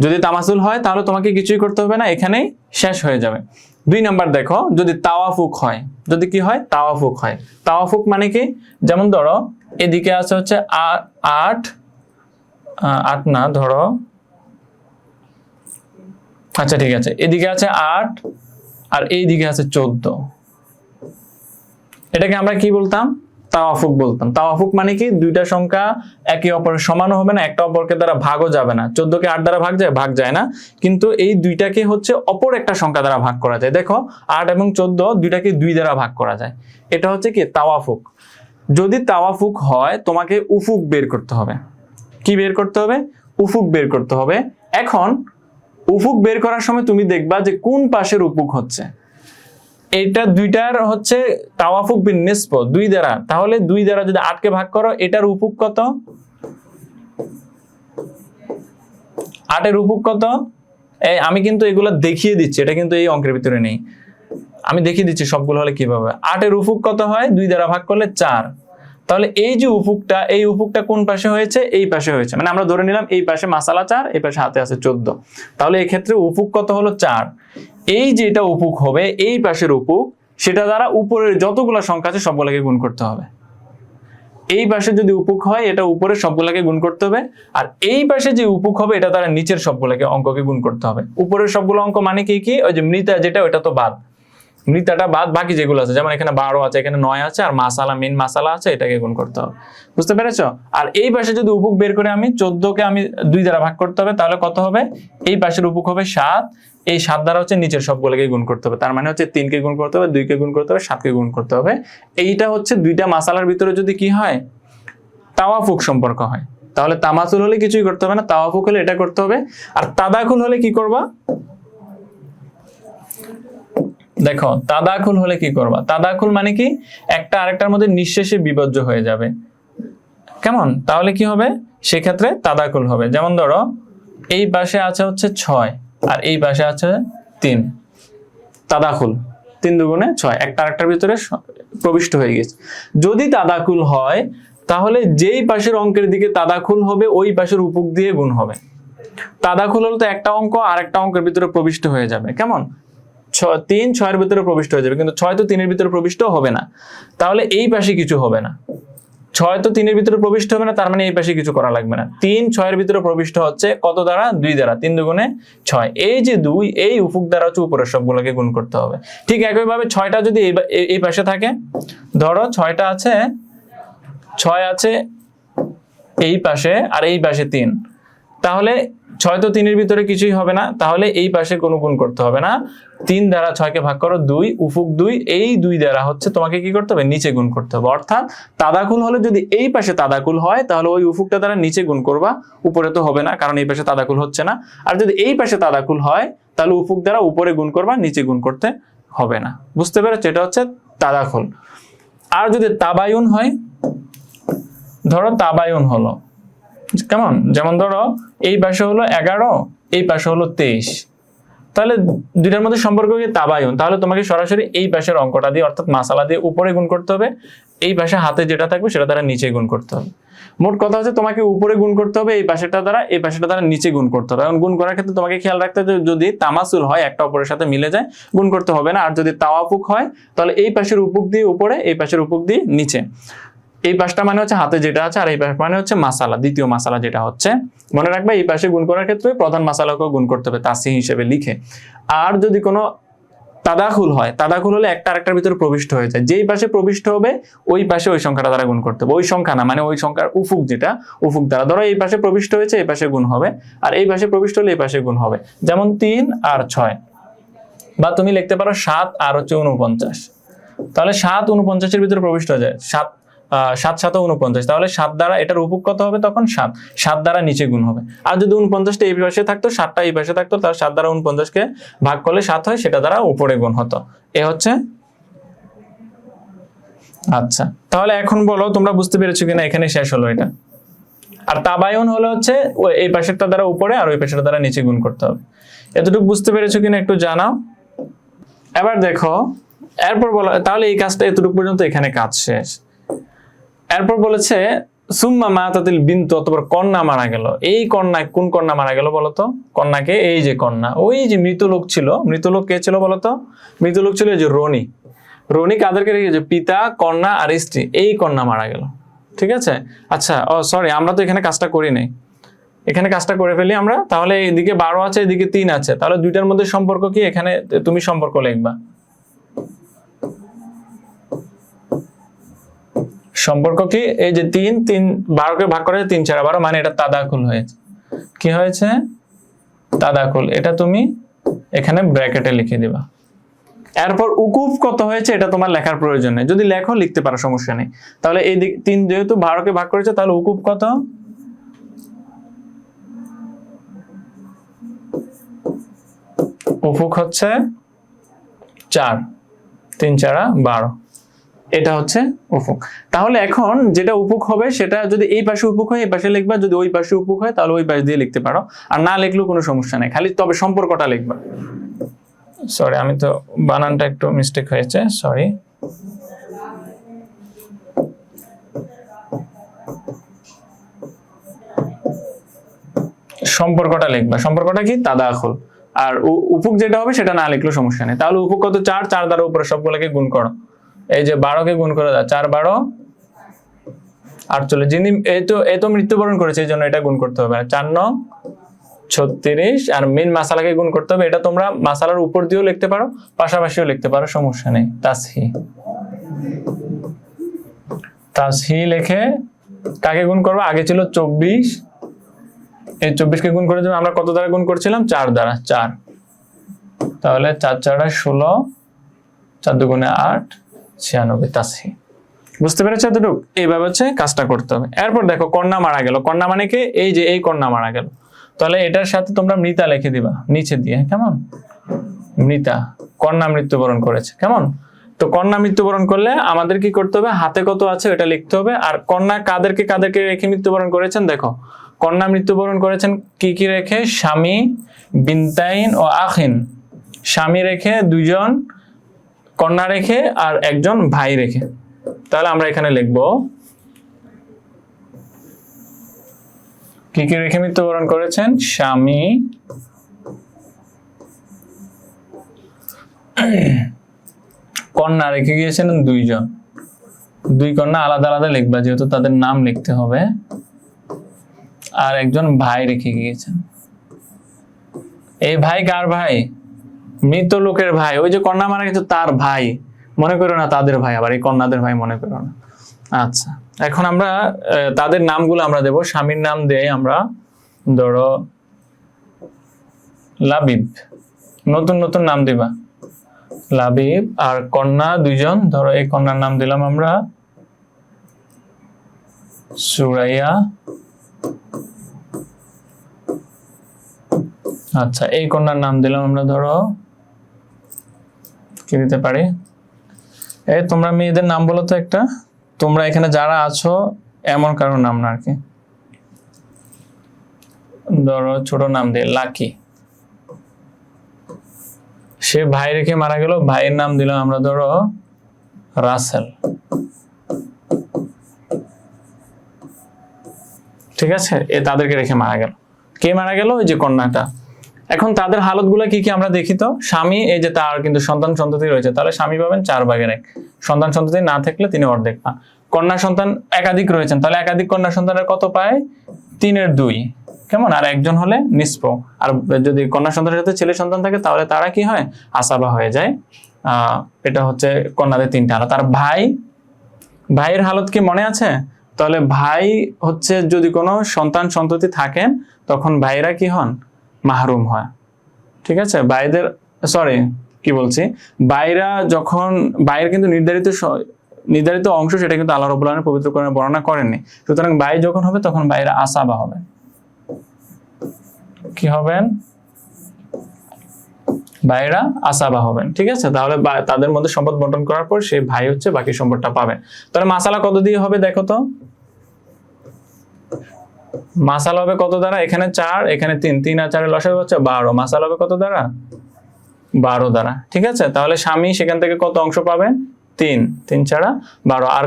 যদি তামাসুল হয় তাহলে তোমাকে কিছুই করতে হবে না, এখানেই শেষ হয়ে যাবে। 2 নাম্বার দেখো, যদি তাওয়াফুক হয়। যদি কি হয়? তাওয়াফুক হয়। তাওয়াফুক মানে কি? যেমন ধরো এদিকে আছে হচ্ছে 8 না ধরো, আচ্ছা ঠিক আছে, এদিকে আছে 8 আর এইদিকে আছে 14, এটাকে আমরা কি বলতাম? তাওয়াফুক বলতাম। তাওয়াফুক মানে কি? দুইটা সংখ্যা একে অপরের সমানও হবে না, একটা অপরকে দ্বারা ভাগও যাবে না। 14 কে 8 দ্বারা ভাগ যায় না, কিন্তু এই দুইটাকে হচ্ছে অপর একটা সংখ্যা দ্বারা ভাগ করা যায়। দেখো 8 এবং 14 দুইটাকে 2 দ্বারা ভাগ করা যায়। এটা হচ্ছে কি? তাওয়াফুক। যদি তাওয়াফুক হয় তোমাকে উফুক বের করতে হবে। কি বের করতে হবে? উফুক বের করতে হবে। এখন উফুক বের করার সময় তুমি দেখবা যে কোন পাশের উফুক হচ্ছে। এটা দুইটার হচ্ছে তাওয়াফুক বিন নিসব 2 দ্বারা, তাহলে 2 দ্বারা যদি 8 কে ভাগ করো, এটার উফুক কত? 8 এর উফুক কত? আমি কিন্তু এগুলো দেখিয়ে দিচ্ছি, এটা কিন্তু এই অঙ্কের ভিতরে নেই, আমি দেখিয়ে দিচ্ছি সবগুলো হলে কিভাবে। 8 এর উফুক কত হয়? 2 দ্বারা ভাগ করলে 4। তাহলে এই যে উফুকটা, এই উফুকটা কোন পাশে হয়েছে? এই পাশে হয়েছে। মানে আমরা ধরে নিলাম এই পাশে মাসালা 4, এই পাশে হাতে আছে 14, তাহলে এই ক্ষেত্রে উফুক কত হলো? 4। এই যেটা উফুক হবে, এই পাশের উফুক, সেটা দ্বারা উপরের যতগুলো সংখ্যা আছে সবগুলোকে গুণ করতে হবে। এই পাশে যদি উফুক হয়, এটা উপরের সবগুলোকে গুণ করতে হবে, আর এই পাশে যে উফুক হবে এটা দ্বারা নিচের সবগুলোকে অঙ্ককে গুণ করতে হবে। উপরের সবগুলো অঙ্ক মানে কি কি? ওই যে মৃতা যেটা, ওটা তো বাদ, মৃতাটা বাদ, বাকি যেগুলো আছে, যেমন এখানে 12 আছে, এখানে 9 আছে, আর মাসালা মেন মাসালা আছে, এটাকে গুণ করতে হবে। বুঝতে পেরেছো? আর এই পাশে যদি উফুক বের করে আমি 14 কে আমি 2 দ্বারা ভাগ করতে হবে, তাহলে কত হবে? এই পাশের উফুক হবে 7, এই 7 দ্বারা হচ্ছে নিচের সবগুলোকে গুণ করতে হবে। তার মানে হচ্ছে 3 কে গুণ করতে হবে, 2 কে গুণ করতে হবে, 7 কে গুণ করতে হবে। এইটা হচ্ছে দুইটা মাসালার ভিতরে যদি কি হয়? তাওয়াফুক সম্পর্ক হয়। তাহলে তামাসুল হলে কিছুই করতে হবে না, তাওয়াফুক হলে এটা করতে হবে। আর তাদাখুল হলে কি করবা? দেখো তাদাখুল হলে কি করবা? তাদাখুল মানে কি? একটা আরেকটার মধ্যে নিঃশেষে বিভাজ্য হয়ে যাবে। কেমন? তাহলে কি হবে? সেক্ষেত্রে তাদাখুল হবে। যেমন ধরো এই পাশে আছে হচ্ছে 6 আর এই পাশে আছে 3, তাদাখুল 3 দুগুণে 6, একটা আরেকটার ভিতরে প্রবিষ্ট হয়ে গেছে। যদি তাদাখুল হয় তাহলে যেই পাশের অঙ্কের দিকে তাদাখুল হবে ওই পাশের উফুক দিয়ে গুণ হবে। তাদাখুল হলে তো একটা অঙ্ক আর একটা অঙ্কের ভিতরে প্রবিষ্ট হয়ে যাবে। কেমন? 3 6 এর ভিতরে প্রবিষ্ট হয়ে যাবে, কিন্তু 6 তো 3 এর ভিতরে প্রবিষ্ট হবে না, তাহলে এই পাশে কিছু হবে না। 6 তো 3 এর ভিতরে প্রবিষ্ট হবে না, তার মানে এই পাশে কিছু করা লাগবে না। 3 6 এর ভিতরে প্রবিষ্ট হচ্ছে কত দ্বারা? 2 দ্বারা, 3 দুগুণে 6। এই যে 2, এই উফুক দ্বারা হচ্ছে উপরের সবগুলোকে গুণ করতে হবে। ঠিক একইভাবে 6টা যদি এই পাশে থাকে, ধরো 6টা আছে, 6 আছে এই পাশে আর এই পাশে 3, তাহলে 6 তো 3 এর ভিতরে কিছুই হবে না, তাহলে এই পাশে কোনো গুণ করতে হবে না। 3 দ্বারা 6 কে ভাগ করো 2, উফুক 2, এই 2 দ্বারা হচ্ছে তোমাকে কি করতে হবে? নিচে গুণ করতে হবে। অর্থাৎ তাদাকুল হলে যদি এই পাশে তাদাকুল হয় তাহলে ওই উফুকটা দ্বারা নিচে গুণ করবা, উপরে তো হবে না কারণ এই পাশে তাদাকুল হচ্ছে না। আর যদি এই পাশে তাদাকুল হয় তাহলে উফুক দ্বারা উপরে গুণ করবা, নিচে গুণ করতে হবে না। বুঝতে পেরেছো? এটা হচ্ছে তাদাকুল। আর যদি তাবায়ুন হয়, ধরো তাবায়ুন হলো কেমন? যেমন ধরো এই পাশে হলো 11, এই পাশে হলো 23, তাহলে দুইটার মধ্যে সম্পর্ক কি? তাবায়ুন। তাহলে তোমাকে সরাসরি এই পাশের অঙ্কটা দিয়ে অর্থাৎ মাসালা দিয়ে উপরে গুণ করতে হবে, এই পাশে হাতে যেটা থাকবে সেটা দ্বারা নিচে গুণ করতে হবে। মোট কথা হচ্ছে তোমাকে উপরে গুণ করতে হবে এই পাশেটা দ্বারা, এই পাশেটা দ্বারা নিচে গুণ করতে হবে। এখন গুণ করার ক্ষেত্রে তোমাকে খেয়াল রাখতে হবে যদি তামাসুল হয়, একটা অপরের সাথে মিলে যায়, গুণ করতে হবে না। আর যদি তাওয়াফুক হয় তাহলে এই পাশের উপুক দিয়ে উপরে, এই পাশের উপুক দিয়ে নিচে। এই পাশটা মানে হচ্ছে হাতে যেটা আছে, আর এই পাশ মানে হচ্ছে মাসালা, দ্বিতীয় মাসালা যেটা হচ্ছে। মনে রাখবে এই পাশে গুণ করার ক্ষেত্রে প্রধান মাসালাকেও গুণ করতে হবে তাসহিহ হিসেবে লিখে। আর যদি কোনো তাদাখুল হয়, তাদাখুল হলে একটা আরেকটার ভিতরে প্রবিষ্ট হয়ে যায়, যেই পাশে প্রবিষ্ট হবে ওই পাশে ওই সংখ্যাটা দ্বারা গুণ করতে হবে। ওই সংখ্যা না, মানে ওই সংখ্যার উফুক যেটা, উফুক দ্বারা। ধরো এই পাশে প্রবিষ্ট হয়েছে, এই পাশে গুণ হবে, আর এই পাশে প্রবিষ্ট হলে এই পাশে গুণ হবে। যেমন 3 আর 6, বা তুমি লিখতে পারো 7 আর হচ্ছে 49। তাহলে 7 49 এর ভিতরে প্রবিষ্ট হয়ে যায়, 7 7 7 49, তাহলে 7 দ্বারা এটার উপুক কত হবে তখন? 7, 7 দ্বারা নিচে গুণ হবে। আর যদি 49টা এই পাশে থাকতো, 7টা এই পাশে থাকতো, তাহলে 7 দ্বারা 49কে ভাগ করলে 7 হয়, সেটা দ্বারা উপরে গুণ হতো। এ হচ্ছে। আচ্ছা, তাহলে এখন বলো তোমরা বুঝতে পেরেছো কিনা? এখানে শেষ হলো এটা। আর তাবায়ুন হলো হচ্ছে এই পাশেরটা দ্বারা উপরে আর ওই পাশেরটা দ্বারা নিচে গুণ করতে হবে। এতটুকু বুঝতে পেরেছো কিনা একটু জানাও। এবার দেখো, এরপর বলো, তাহলে এই কাজটা এতটুকু পর্যন্ত এখানে কাজ শেষ। এরপর বলেছে সুম্মা মাতাতিল বিনতু, অতঃপর কন্যা মারা গেল। এই কন্যা, কোন কন্যা মারা গেল বলতো? কন্যাকে, এই যে কন্যা, ওই যে মৃত লোক ছিল, মৃত লোক কে ছিল বলতো? মৃত লোক ছিল এই যে রনি। রনি কাদেরকে রেখেছে? পিতা, কন্যা আর স্ত্রী। এই কন্যা মারা গেল, ঠিক আছে? আচ্ছা, সরি, আমরা তো এখানে কাজটা করি নাই, এখানে কাজটা করে ফেলি আমরা। তাহলে এদিকে 12 আছে, এদিকে 3 আছে, তাহলে দুইটার মধ্যে সম্পর্ক কি? এখানে তুমি সম্পর্ক লিখবা। সম্পর্ক কি? এই যে 3 12কে ভাগ করে 3 4 12, মানে এটা তাদাকুল হয়েছে। কি হয়েছে? তাদাকুল। এটা তুমি এখানে ব্র্যাকেটে লিখে দিবা। এরপর উকুফ কত হয়েছে এটা তোমার লেখার প্রয়োজন নেই, যদি লেখো লিখতে পারো, সমস্যা নেই। তাহলে এই 3 যেহেতু 12কে ভাগ করেছে, তাহলে উকুফ কত? উফুক হচ্ছে 4, 3 4 12, এটা হচ্ছে উফুক। তাহলে এখন যেটা উপুক হবে সেটা যদি এই পাশে উপুক হয় এই পাশে লিখবা, যদি ওই পাশে উপুক হয় তাহলে ওই পাশ দিয়ে লিখতে পারো, আর না লিখলেও কোনো সমস্যা নেই, খালি তবে সম্পর্কটা লিখবা। সরি, আমি তো বানানটা একটু মিস্টেক হয়েছে, সরি। সম্পর্কটা লিখবা। সম্পর্কটা কি? তাদাখুল। আর উপুক যেটা হবে সেটা না লিখলেও সমস্যা নেই। তাহলে উপুক কত? 4, 4 দ্বারা উপরে সবগুলোকে গুণ করো। এই যে 12কে গুণ করে দাও, 4 12 48। যিনি এই তো মৃত্যুবরণ করেছে, এই জন্য এটা গুণ করতে হবে। 4 9 36, আর মেন মাসালাকে গুণ করতে হবে। এটা তোমরা মাসালার উপর দিয়েও লিখতে পারো, পাশাপাশিও লিখতে পারো, সমস্যা নেই। তাসহি লিখে কাকে গুণ করবো? আগে ছিল 24, এই 24কে গুণ করে দেবো। আমরা কত দ্বারা গুণ করছিলাম? 4 দ্বারা। 4, তাহলে 4 4 16, 4 2 8 96, তাসহি। বুঝতে পেরেছো এতটুকু? এইভাবে হচ্ছে কাজটা করতে হবে। এরপর দেখো কন্যা মারা গেল। কন্যা মানে কি? এই যে এই কন্যা মারা গেল, তাহলে এটার সাথে তোমরা মৃতা লিখে দিবা নিচে দিয়ে, কেমন? মৃতা, কন্যা মৃত্যুবরণ করেছে, কেমন? তো কন্যা মৃত্যুবরণ করলে আমাদের কি করতে হবে? হাতে কত আছে এটা লিখতে হবে। আর কন্যা কাদেরকে কাদেরকে রেখে মৃত্যুবরণ করেছেন? দেখো, কন্যা মৃত্যুবরণ করেছেন কি কি রেখে? স্বামী, বিনতাইন ও আখিন। স্বামী রেখে 2 জন, কন্যা রেখে আর 1 জন ভাই রেখে। তাহলে আমরা এখানে লিখব কি কি রেখে মৃত্যুবরণ করেছেন? স্বামী, কন্যা রেখে গিয়েছেন 2 জন, 2 কন্যা আলাদা আলাদা লিখবা যেহেতু তাদের নাম লিখতে হবে, আর 1 জন ভাই রেখে গিয়েছেন। এই ভাই কার ভাই? মৃত লোকের ভাই। ওই যে কন্যা মারা গেছে তার ভাই, মনে করো না তাদের ভাই, আবার এই কন্যাদের ভাই মনে করো না। আচ্ছা, এখন আমরা তাদের নামগুলো আমরা দেব। স্বামীর নাম দেই আমরা, ধরো লাবিব, নতুন নতুন নাম দিবা, লাবিব। আর কন্যা 2 জন, ধরো এই কন্যার নাম দিলাম আমরা সুরাইয়া। আচ্ছা, এই কন্যার নাম দিলাম আমরা, ধরো কি দিতে পারি? এই তোমরা মেয়েদের নাম বলো তো একটা, তোমরা এখানে যারা আছো এমন কারো নাম না আর কি। ধরো ছোট নাম দিয়ে লাকি। সে ভাই রেখে মারা গেল, ভাইয়ের নাম দিলাম আমরা ধরো রাসেল। ঠিক আছে, তাদেরকে রেখে মারা গেল। কে মারা গেল? ওই যে কন্যাটা। এখন তাদের হালতগুলো কি কি আমরা দেখি তো। স্বামী, এই যে তার কিন্তু সন্তান সন্ততি রয়েছে, তাহলে স্বামী পাবেন 4 ভাগের 1, সন্তান সন্ততি না থাকলে তিনি অর্ধেক পান। কন্যা সন্তান একাধিক রয়েছেন, তাহলে একাধিক কন্যা সন্তানের কত পায়? 3/2। কেমন? আর একজন হলে নিসফ। আর যদি কন্যা সন্তানের সাথে ছেলে সন্তান থাকে তাহলে তারা কি হয়? আসাবা হয়ে যায়। এটা হচ্ছে কন্যাদের 3টা হালত। আর ভাইয়ের হালত কি মনে আছে? তাহলে ভাই হচ্ছে যদি কোনো সন্তান সন্ততি থাকেন তখন ভাইরা কি হন? মাহরুম হয়। ঠিক আছে, ভাইদের ভাইরা যখন ভাইয়ের কিন্তু নির্ধারিত অংশ, সেটা কিন্তু আল্লাহ রাব্বুল আলামিন পবিত্র কোরআনে বর্ণনা করেননি। সুতরাং ভাই যখন হবে তখন ভাইরা আসাবা হবে। কি হবেন? ভাইরা আসাবা হবেন। ঠিক আছে, তাহলে তাদের মধ্যে সম্পদ বন্টন করার পর সেই ভাই হচ্ছে বাকি সম্পদটা পাবে। তাহলে মাসালা কত দিয়ে হবে দেখো তো? মাসালা হবে কত দ্বারা? এখানে 4, এখানে 3, 3 আর 4 এর লসাগু হচ্ছে 12। মাসালা হবে কত দ্বারা? 12 দ্বারা। ঠিক আছে, তাহলে স্বামী সেখান থেকে কত অংশ পাবেন? 3, 3 ছাড়া 12। আর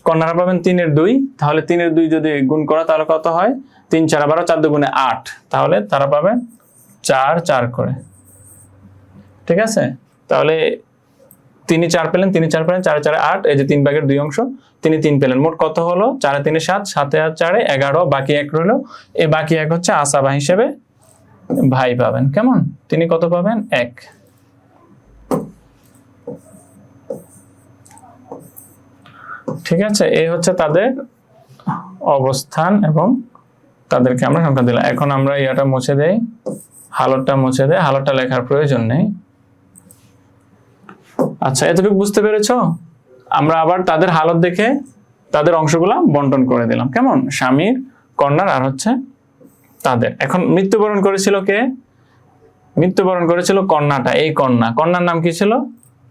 কন্যারা পাবেন 3/2। তাহলে 3/2 যদি গুণ করা তাহলে কত হয়? 3 4 12, 4 2 8। তাহলে তারা পাবেন 4 4 করে। ঠিক আছে, তাহলে তিনি 4 পেলেন, 4 4 8, এই যে 3 ভাগের 2 অংশ, তিনি 3 পেলেন। মোট কত হলো? 4 3 7, 7 আর 4 11, বাকি 1 রইল। এই বাকি 1 হচ্ছে আসাবা হিসেবে ভাই পাবেন। কেমন? তিনি কত পাবেন? 1। ঠিক আছে, এই হচ্ছে তাদের অবস্থান এবং তাদেরকে আমরা সংখ্যা দিলাম। এখন আমরা ইয়াটা মুছে দেই, হালতটা মুছে দেই, হালতটা লেখার প্রয়োজন নেই। আচ্ছা, এতটুকু বুঝতে পেরেছো? আমরা আবার তাদের হালত দেখে তাদের অংশগুলা বন্টন করে দিলাম। কেমন? স্বামীর, কন্যার আর হচ্ছে তাদের। এখন মৃত্যুবরণ করেছিল কে? মৃত্যুবরণ করেছিল কন্যাটা। এই কন্যার নাম কি ছিল?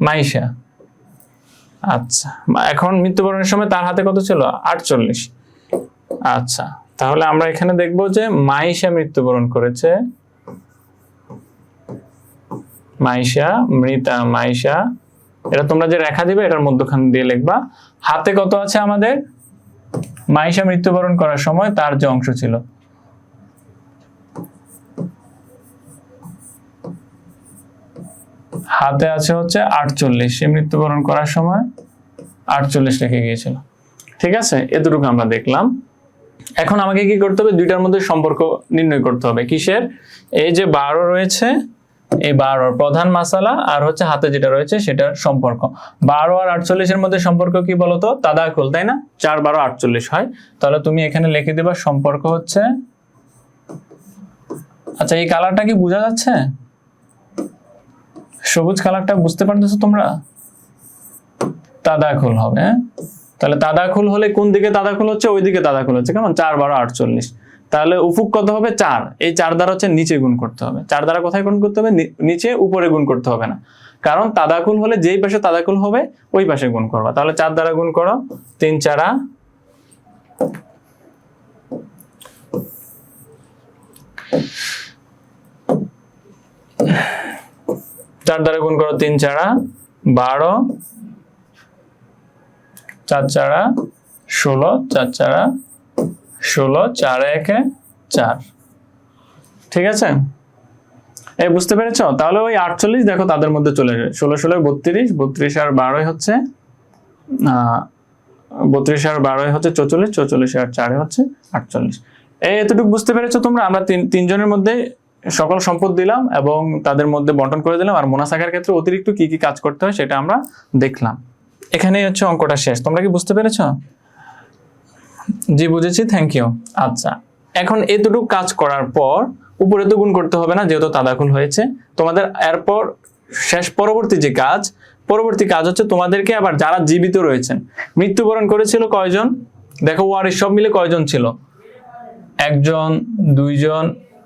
মাইশা। আচ্ছা, এখন মৃত্যুবরণের সময় তার হাতে কত ছিল? 48। আচ্ছা, তাহলে আমরা এখানে দেখবো যে মাইশা মৃত্যুবরণ করেছে। মাইশা, এটা তোমরা যে রেখা দিবে এটার মধ্যখান দিয়ে লিখবা। হাতে কত আছে আমাদের? মাইশা মৃত্যুবরণ করার সময় তার যে অংশ ছিল, হাতে আছে হচ্ছে 48। সে মৃত্যুবরণ করার সময় 48 রেখে গিয়েছিল। ঠিক আছে, এতটুকু আমরা দেখলাম। এখন আমাকে কি করতে হবে? দুইটার মধ্যে সম্পর্ক নির্ণয় করতে হবে। কিসের? এই যে 12 রয়েছে, এই 12 প্রধান মাসালা আর হচ্ছে হাতে যেটা রয়েছে সেটার সম্পর্ক। 12 আর 48 এর মধ্যে সম্পর্ক কি বলতো? তাদাকুল, তাই না? 4 12 48 হয়। তাহলে তুমি এখানে লিখে দিবা সম্পর্ক হচ্ছে, আচ্ছা এই কালারটা কি বোঝা যাচ্ছে? সবুজ কালারটা বুঝতে পারতেছো তোমরা? তাদাকুল হবে। তাহলে তাদাকুল হলে কোন দিকে তাদাকুল হচ্ছে? ওই দিকে তাদাকুল হচ্ছে। কেমন? 4 12 48। তাহলে উফুক কত হবে? 4। এই 4 দ্বারা হচ্ছে নিচে গুণ করতে হবে। 4 দ্বারা কোথায় গুণ করতে হবে? নিচে, উপরে গুণ করতে হবে না, কারণ তাদাকুল হলে যেই পাশে তাদাকুল হবে ওই পাশে গুণ করবা। তাহলে 4 দ্বারা গুণ করো, 3 4 4 দ্বারা গুণ করো, 3 4 12, 4 4 16, 4 4 16, 4 1 4। ঠিক আছে, এই বুঝতে পেরেছো? তাহলে ওই 48 দেখো তাদের মধ্যে চলে যায়। 16 16 32, 32 আর 12 হচ্ছে 32 আর 12 হচ্ছে 44, 44 আর 4 হচ্ছে 48। এতটুকু বুঝতে পেরেছো তোমরা? আমরা তিনজনের মধ্যে সকল সম্পদ দিলাম এবং তাদের মধ্যে বন্টন করে দিলাম। আর মোনাসাকার ক্ষেত্রে অতিরিক্ত কি কি কাজ করতে হয় সেটা আমরা দেখলাম। এখানেই হচ্ছে অঙ্কটা শেষ। তোমরা কি বুঝতে পেরেছো? জি বুঝেছি, থ্যাংক ইউ। আচ্ছা, এখন এতটুকু কাজ করার পর উপরে তো গুণ করতে হবে না যেহেতু তাদাকুল হয়েছে। তোমাদের এরপর পরবর্তী কাজ হচ্ছে তোমাদেরকে আবার যারা জীবিত রয়েছেন, মৃত্যুবরণ করেছিল কয়জন দেখো, ওয়ারিস সব মিলে কয়জন ছিল? 1 জন 2 জন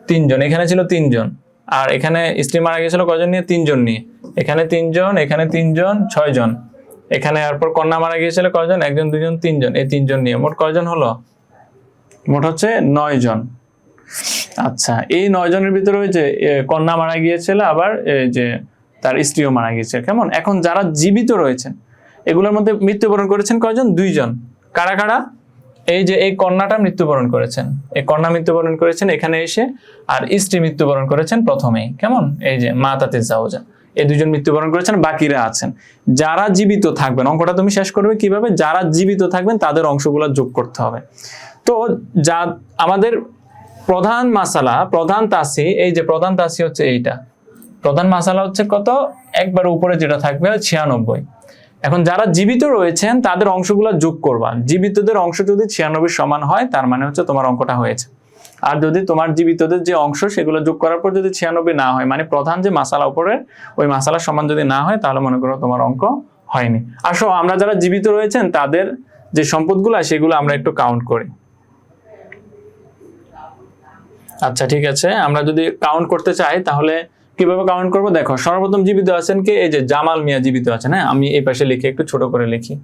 3 জন। এখানে ছিল 3 জন। আর এখানে স্ত্রী মারা গেছিল কয়জন নিয়ে? 3 জন নিয়ে। এখানে 3 জন, এখানে 3 জন, 6 জন। এখানে এরপর কন্যা মারা গিয়েছিল কয়জন? 1 জন 2 জন 3 জন। এই 3 জন নিয়ে মোট কয়জন হলো? মোট হচ্ছে 9 জন। আচ্ছা, এই 9 জনের ভিতরে ওই যে কন্যা মারা গিয়েছিল, আবার যে তার স্ত্রীও মারা গিয়েছে। কেমন? এখন যারা জীবিত রয়েছেন এগুলোর মধ্যে মৃত্যুবরণ করেছেন কয়জন? 2 জন। কারা কারা? এই যে এই কন্যাটা মৃত্যুবরণ করেছেন, এই কন্যা মৃত্যুবরণ করেছেন এখানে এসে, আর স্ত্রী মৃত্যুবরণ করেছেন প্রথমেই। কেমন? এই যে মা তাতে জাওজা, এই দুজন মৃত্যুবরণ করেছেন, বাকিরা আছেন। যারা জীবিত থাকবেন, অঙ্কটা তুমি শেষ করবে কিভাবে, যারা জীবিত থাকবেন তাদের অংশগুলো যোগ করতে হবে। তো যা আমাদের প্রধান মাসালা, প্রধান তাসি, এই যে প্রধান তাসি হচ্ছে এইটা, প্রধান মাসালা হচ্ছে কত, একবার উপরে যেটা থাকবে 96। এখন যারা জীবিত রয়েছেন তাদের অংশগুলো যোগ করবা, জীবিতদের অংশ যদি 96 সমান হয় তার মানে হচ্ছে তোমার অঙ্কটা হয়েছে। আর যদি তোমার জীবিতদের যে অংশ সেগুলো যোগ করার পর যদি 96 না হয়, মানে প্রধান যে মাসালা উপরের ওই মাসালা সমান যদি না হয়, তাহলে মনে করো তোমার অঙ্ক হয়নি। আসো আমরা যারা জীবিত রয়েছেন তাদের যে সম্পদগুলো সেগুলো আমরা একটু কাউন্ট করি। আচ্ছা ঠিক আছে, আমরা যদি কাউন্ট করতে চাই তাহলে কিভাবে কাউন্ট করবো? দেখো, সর্বপ্রথম জীবিত আছেন কে, এই যে জামাল মিয়া জীবিত আছেন। হ্যাঁ, আমি এই পাশে লিখে একটু ছোট করে লিখি।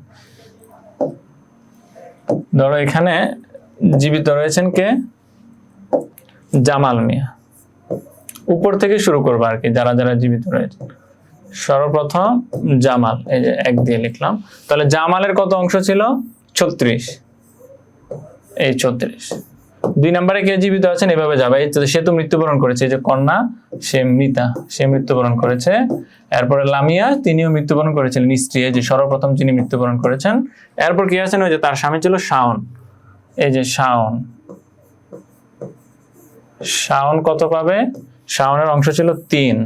ধরো এখানে জীবিত রয়েছেন কে, জামাল মিয়া। উপর থেকে শুরু করবো আর কি, যারা যারা জীবিত রয়েছে। সর্বপ্রথম জামাল, এই যে 1 দিয়ে লিখলাম। তাহলে জামালের কত অংশ ছিল? 36, এই 36। 2 নম্বরে কে জীবিত আছেন, এভাবে যাবে। সে তো মৃত্যুবরণ করেছে, এই যে কন্যা, সে মৃতা, সে মৃত্যুবরণ করেছে। এরপরে লামিয়া, তিনিও মৃত্যুবরণ করেছিলেন, স্ত্রী, এই যে সর্বপ্রথম যিনি মৃত্যুবরণ করেছেন। এরপর কি আছেন, ওই যে তার স্বামী ছিল শাওন, এই যে শাওন। শাওন কত পাবে? শাওনের অংশ ছিল 3,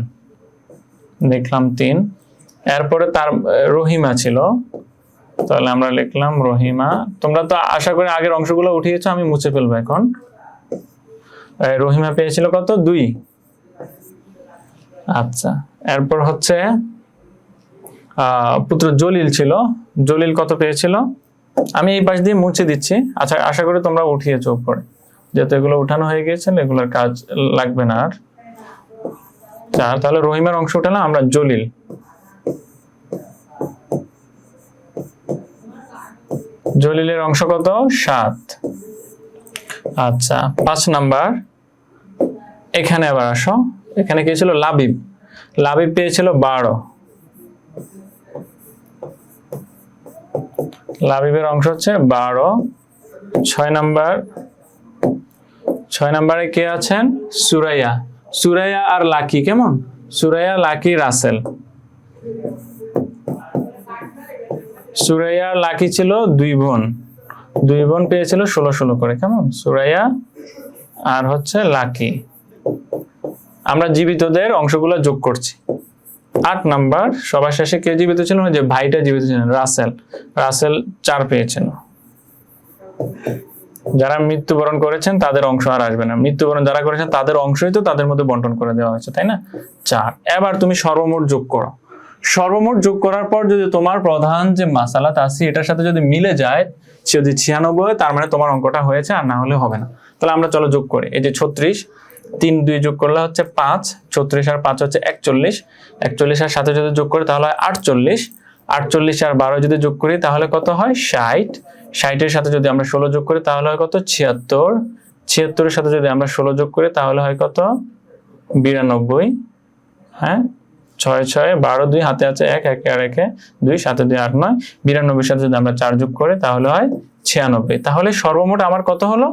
দেখলাম 3। এরপরে তার রহিমা ছিল, তাহলে আমরা লিখলাম রহিমা। তোমরা তো আশা করি আগের অংশগুলো উঠিয়েছো, আমি মুছে ফেলবো এখন। রহিমা পেয়েছিল কত? 2। আচ্ছা, এরপর হচ্ছে পুত্র জলিল ছিল, জলিল কত পেয়েছিল? আমি এই পাশ দিয়ে মুছে দিচ্ছি। আচ্ছা, আশা করি তোমরা উঠিয়েছো উপরে, যেহেতু এগুলো উঠানো হয়ে গিয়েছে, এগুলোর কাজ লাগবে না আর। তাহলে রহিমার অংশ উঠালাম আমরা, জলিল। জলিলের অংশ কত? 7। আচ্ছা, 5 নাম্বার, এখানে আবার আসো। এখানে কি ছিল? লাবিব। লাবিব পেয়েছিল 12। লাবিবের অংশ হচ্ছে 12। 6 নাম্বার, 6 নাম্বারে কে আছেন? সুরাইয়া। সুরাইয়া আর লাকি, কেমন? সুরাইয়া, লাকি, রাসেল। সুরাইয়া আর লাকি ছিল 2 বোন, 2 বোন পেয়েছিল 16 করে, কেমন? সুরাইয়া আর হচ্ছে লাকি। আমরা জীবিতদের অংশগুলো যোগ করছি। 8 নাম্বার, সবার শেষে কে জীবিত ছিল? যে ভাইটা জীবিত ছিলেন, রাসেল। রাসেল 4 পেয়েছেন। যারা মৃত্যুবরণ করেছেন তাদের অংশ আর আসবে না, মৃত্যুবরণ যারা করেছেন তাদের অংশই তো তাদের মধ্যে বন্টন করে দেওয়া হয়েছে, তাই না? 4। এবার তুমি সর্বমোট যোগ করো। সর্বমোট যোগ করার পর যদি তোমার প্রধান যে মাসালা তাসি এটার সাথে যদি মিলে যায়, যদি 96 হয়, তার মানে তোমার অঙ্কটা হয়েছে, আর না হলে হবে না। তাহলে আমরা চলো যোগ করি। এই যে 36, 3 2 যোগ করলে হচ্ছে 5, 36 আর 5 হচ্ছে 41, 41 আর 7 যদি যোগ করি তাহলে হয় 48, 48 আর 12 যদি যোগ করি তাহলে কত হয়? 60, 60 এর সাথে যদি আমরা 16 যোগ করি তাহলে হয় কত? 76, 76 এর সাথে যদি আমরা 16 যোগ করি তাহলে হয় কত? 92। হ্যাঁ, 6 6 12, 2 হাতে আছে 1, 1 আর 1 2, 7 2 8 9, 92 এর সাথে যদি আমরা 4 যোগ করি তাহলে হয় 96। তাহলে সর্বমোট আমার কত হলো?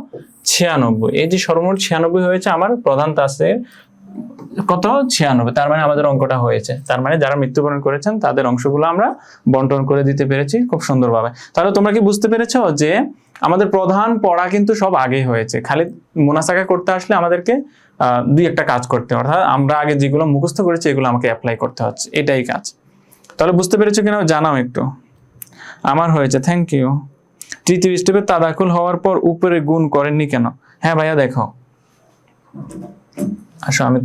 96। এই যে সর্বমোট 96 হয়েছে আমার প্রধান তাসের কত? 96। তার মানে আমাদের অঙ্কটা হয়েছে। তার মানে যারা মৃত্যুবরণ করেছেন তাদের অংশগুলো আমরা বন্টন করে দিতে পেরেছি খুব সুন্দরভাবে। তাহলে তোমরা কি বুঝতে পেরেছো যে আমাদের প্রধান পড়া কিন্তু সব আগেই হয়েছে, খালি মুনাসাকা করতে আসলে আমাদেরকে 2-1টা কাজ করতে, অর্থাৎ আমরা আগে যেগুলো মুখস্থ করেছি এগুলো আমাকে অ্যাপ্লাই করতে হচ্ছে, এটাই কাজ। তাহলে বুঝতে পেরেছো কিনা জানাও একটু। আমার হয়েছে, থ্যাংক ইউ। তৃতীয় স্টেপে তাদাকুল হওয়ার পর উপরে গুণ করেননি কেন? হ্যাঁ ভাইয়া দেখো, আসো আমি,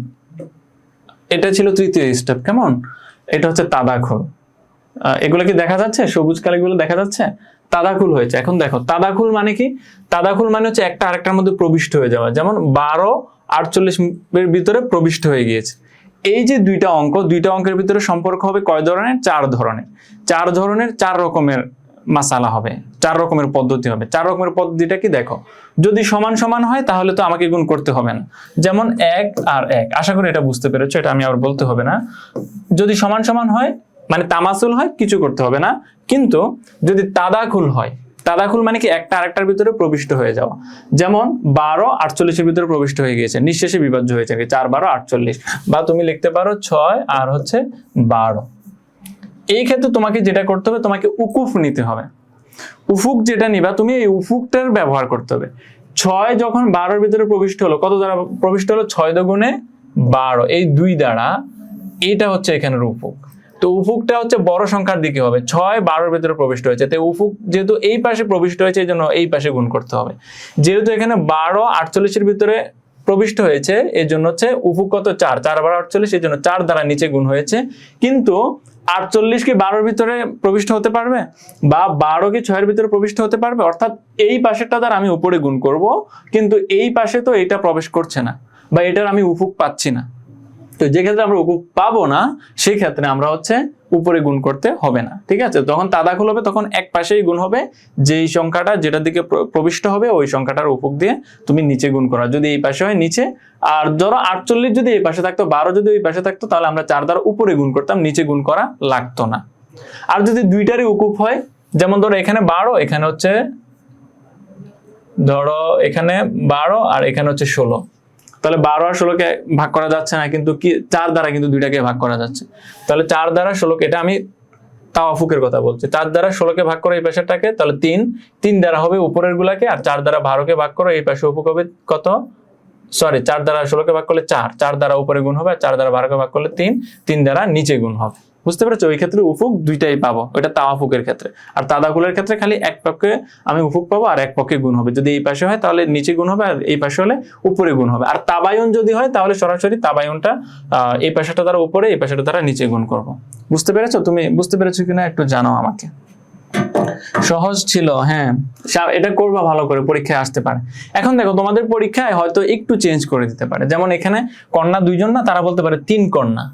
এটা ছিল তৃতীয় স্টেপ, কেমন? এটা হচ্ছে তাদাকুল। এগুলো কি দেখা যাচ্ছে? সবুজ কালিগুলো দেখা যাচ্ছে? তাদাকুল হয়েছে। এখন দেখো তাদাকুল মানে কি? তাদাকুল মানে হচ্ছে একটা আরেকটার মধ্যে প্রবিষ্ট হয়ে যাওয়া। যেমন 12 48 এর ভিতরে প্রবিষ্ট হয়ে গিয়েছে। এই যে 2টা অঙ্ক, 2টা অঙ্কের ভিতরে সম্পর্ক হবে কয় ধরনের? 4 ধরনের। 4 ধরনের 4 রকমের মাসালা হবে, 4 রকমের পদ্ধতি হবে। 4 রকমের পদ্ধতিটা কি দেখো, যদি সমান সমান হয় তাহলে তো আমাকে গুণ করতে হবে না। যেমন 1 আর 1, আশা করি এটা বুঝতে পেরেছো, এটা আমি আর বলতে হবে না। যদি সমান সমান হয় মানে তামাসুল হয় কিছু করতে হবে না, কিন্তু যদি তাদাকুল হয়, তাদাখুল মানে কি একটা আরেকটার ভিতরে প্রবিষ্ট হয়ে যাওয়া, যেমন 12 48 এর ভিতরে প্রবিষ্ট হয়ে গিয়েছে, নিঃশেষে বিভাজ্য হয়েছে, 4 12 48, বা তুমি লিখতে পারো 6 আর হচ্ছে 12। এই ক্ষেত্রে তোমাকে যেটা করতে হবে, তোমাকে উকুফ নিতে হবে। উফুক যেটা নিবা তুমি, এই উফুকটার ব্যবহার করতে হবে। 6 যখন 12 ভিতরে প্রবিষ্ট হলো, কত দ্বারা প্রবিষ্ট হলো? 6 দুগুণে 12, এই 2 দ্বারা, এইটা হচ্ছে এখানের উফুক। তো উফুকটা হচ্ছে বড় সংখ্যার দিকে হবে, 6 12 ভিতরে প্রবিষ্ট হয়েছে, তো উফুক যেহেতু এই পাশে প্রবিষ্ট হয়েছে এই জন্য এই পাশে গুণ করতে হবে। যেহেতু এখানে 12 48 এর ভিতরে প্রবিষ্ট হয়েছে এই জন্য হচ্ছে উফুক কত? 4, 4 12 48, এই জন্য 4 দ্বারা নিচে গুণ হয়েছে। কিন্তু 48 কি 12 ভিতরে প্রবিষ্ট হতে পারবে, বা 12 কি 6 এর ভিতরে প্রবিষ্ট হতে পারবে? অর্থাৎ এই পাশেরটা দ্বারা আমি উপরে গুণ করব, কিন্তু এই পাশে তো এটা প্রবেশ করছে না, বা এটার আমি উফুক পাচ্ছি না। তো যে ক্ষেত্রে আমরা উফুক পাবো না, সেই ক্ষেত্রে আমরা হচ্ছে উপরে গুণ করতে হবে না। ঠিক আছে, যখন তাদাখুল হবে তখন এক পাশেই গুণ হবে, যেই সংখ্যাটা যেটার দিকে প্রবিষ্ট হবে ওই সংখ্যাটার উফুক দিয়ে তুমি নিচে গুণ করা, যদি এই পাশে হয় নিচে। আর ধরো 48 যদি এই পাশে থাকতো, 12 যদি ওই পাশে থাকতো, তাহলে আমরা 4 দ্বারা উপরে গুণ করতাম, নিচে গুণ করা লাগতো না। আর যদি দুইটারই উকুপ হয়, যেমন ধরো এখানে 12, এখানে হচ্ছে ধরো এখানে 12 আর এখানে হচ্ছে 16, তাহলে 12 আর 16কে ভাগ করা যাচ্ছে না, কিন্তু কি 4 দ্বারা কিন্তু দুইটাকে ভাগ করা যাচ্ছে। তাহলে 4 দ্বারা 16কে, এটা আমি তাওয়াফুকের কথা বলছি, 4 দ্বারা 16কে ভাগ করো এই পাশেরটাকে, তাহলে 3 দ্বারা হবে উপরের গুলাকে, আর 4 দ্বারা 12কে ভাগ করো এই পাশে উফুক হবে কত? সরি, 4 দ্বারা 16কে ভাগ করলে 4 দ্বারা উপরে গুণ হবে, আর 4 দ্বারা 12কে ভাগ করলে 3 দ্বারা নিচে গুণ হবে। বুঝতে পেরেছো? ওই ক্ষেত্রে উফুক দুইটাই পাবো, ওটা তাওয়াফুকের ক্ষেত্রে। আর তাদাকুলের ক্ষেত্রে খালি এক পক্ষে আমি উফুক পাবো আর এক পক্ষে গুণ হবে। যদি এই পাশে হয় তাহলে নিচে গুণ হবে, আর এই পাশে হলে উপরে গুণ হবে। আর তাবায়ুন যদি হয় তাহলে সরাসরি তাবায়ুনটা এই পাশেটা দ্বারা উপরে, এই পাশেটা দ্বারা নিচে গুণ করব। বুঝতে পেরেছো? তুমি বুঝতে পেরেছো কিনা একটু জানাও আমাকে। সহজ ছিল, হ্যাঁ, এটা করবা ভালো করে, পরীক্ষায় আসতে পারে। এখন দেখো তোমাদের পরীক্ষায় হয়তো একটু চেঞ্জ করে দিতে পারে, যেমন এখানে কন্যা 2 জন না, তারা বলতে পারে 3 কন্যা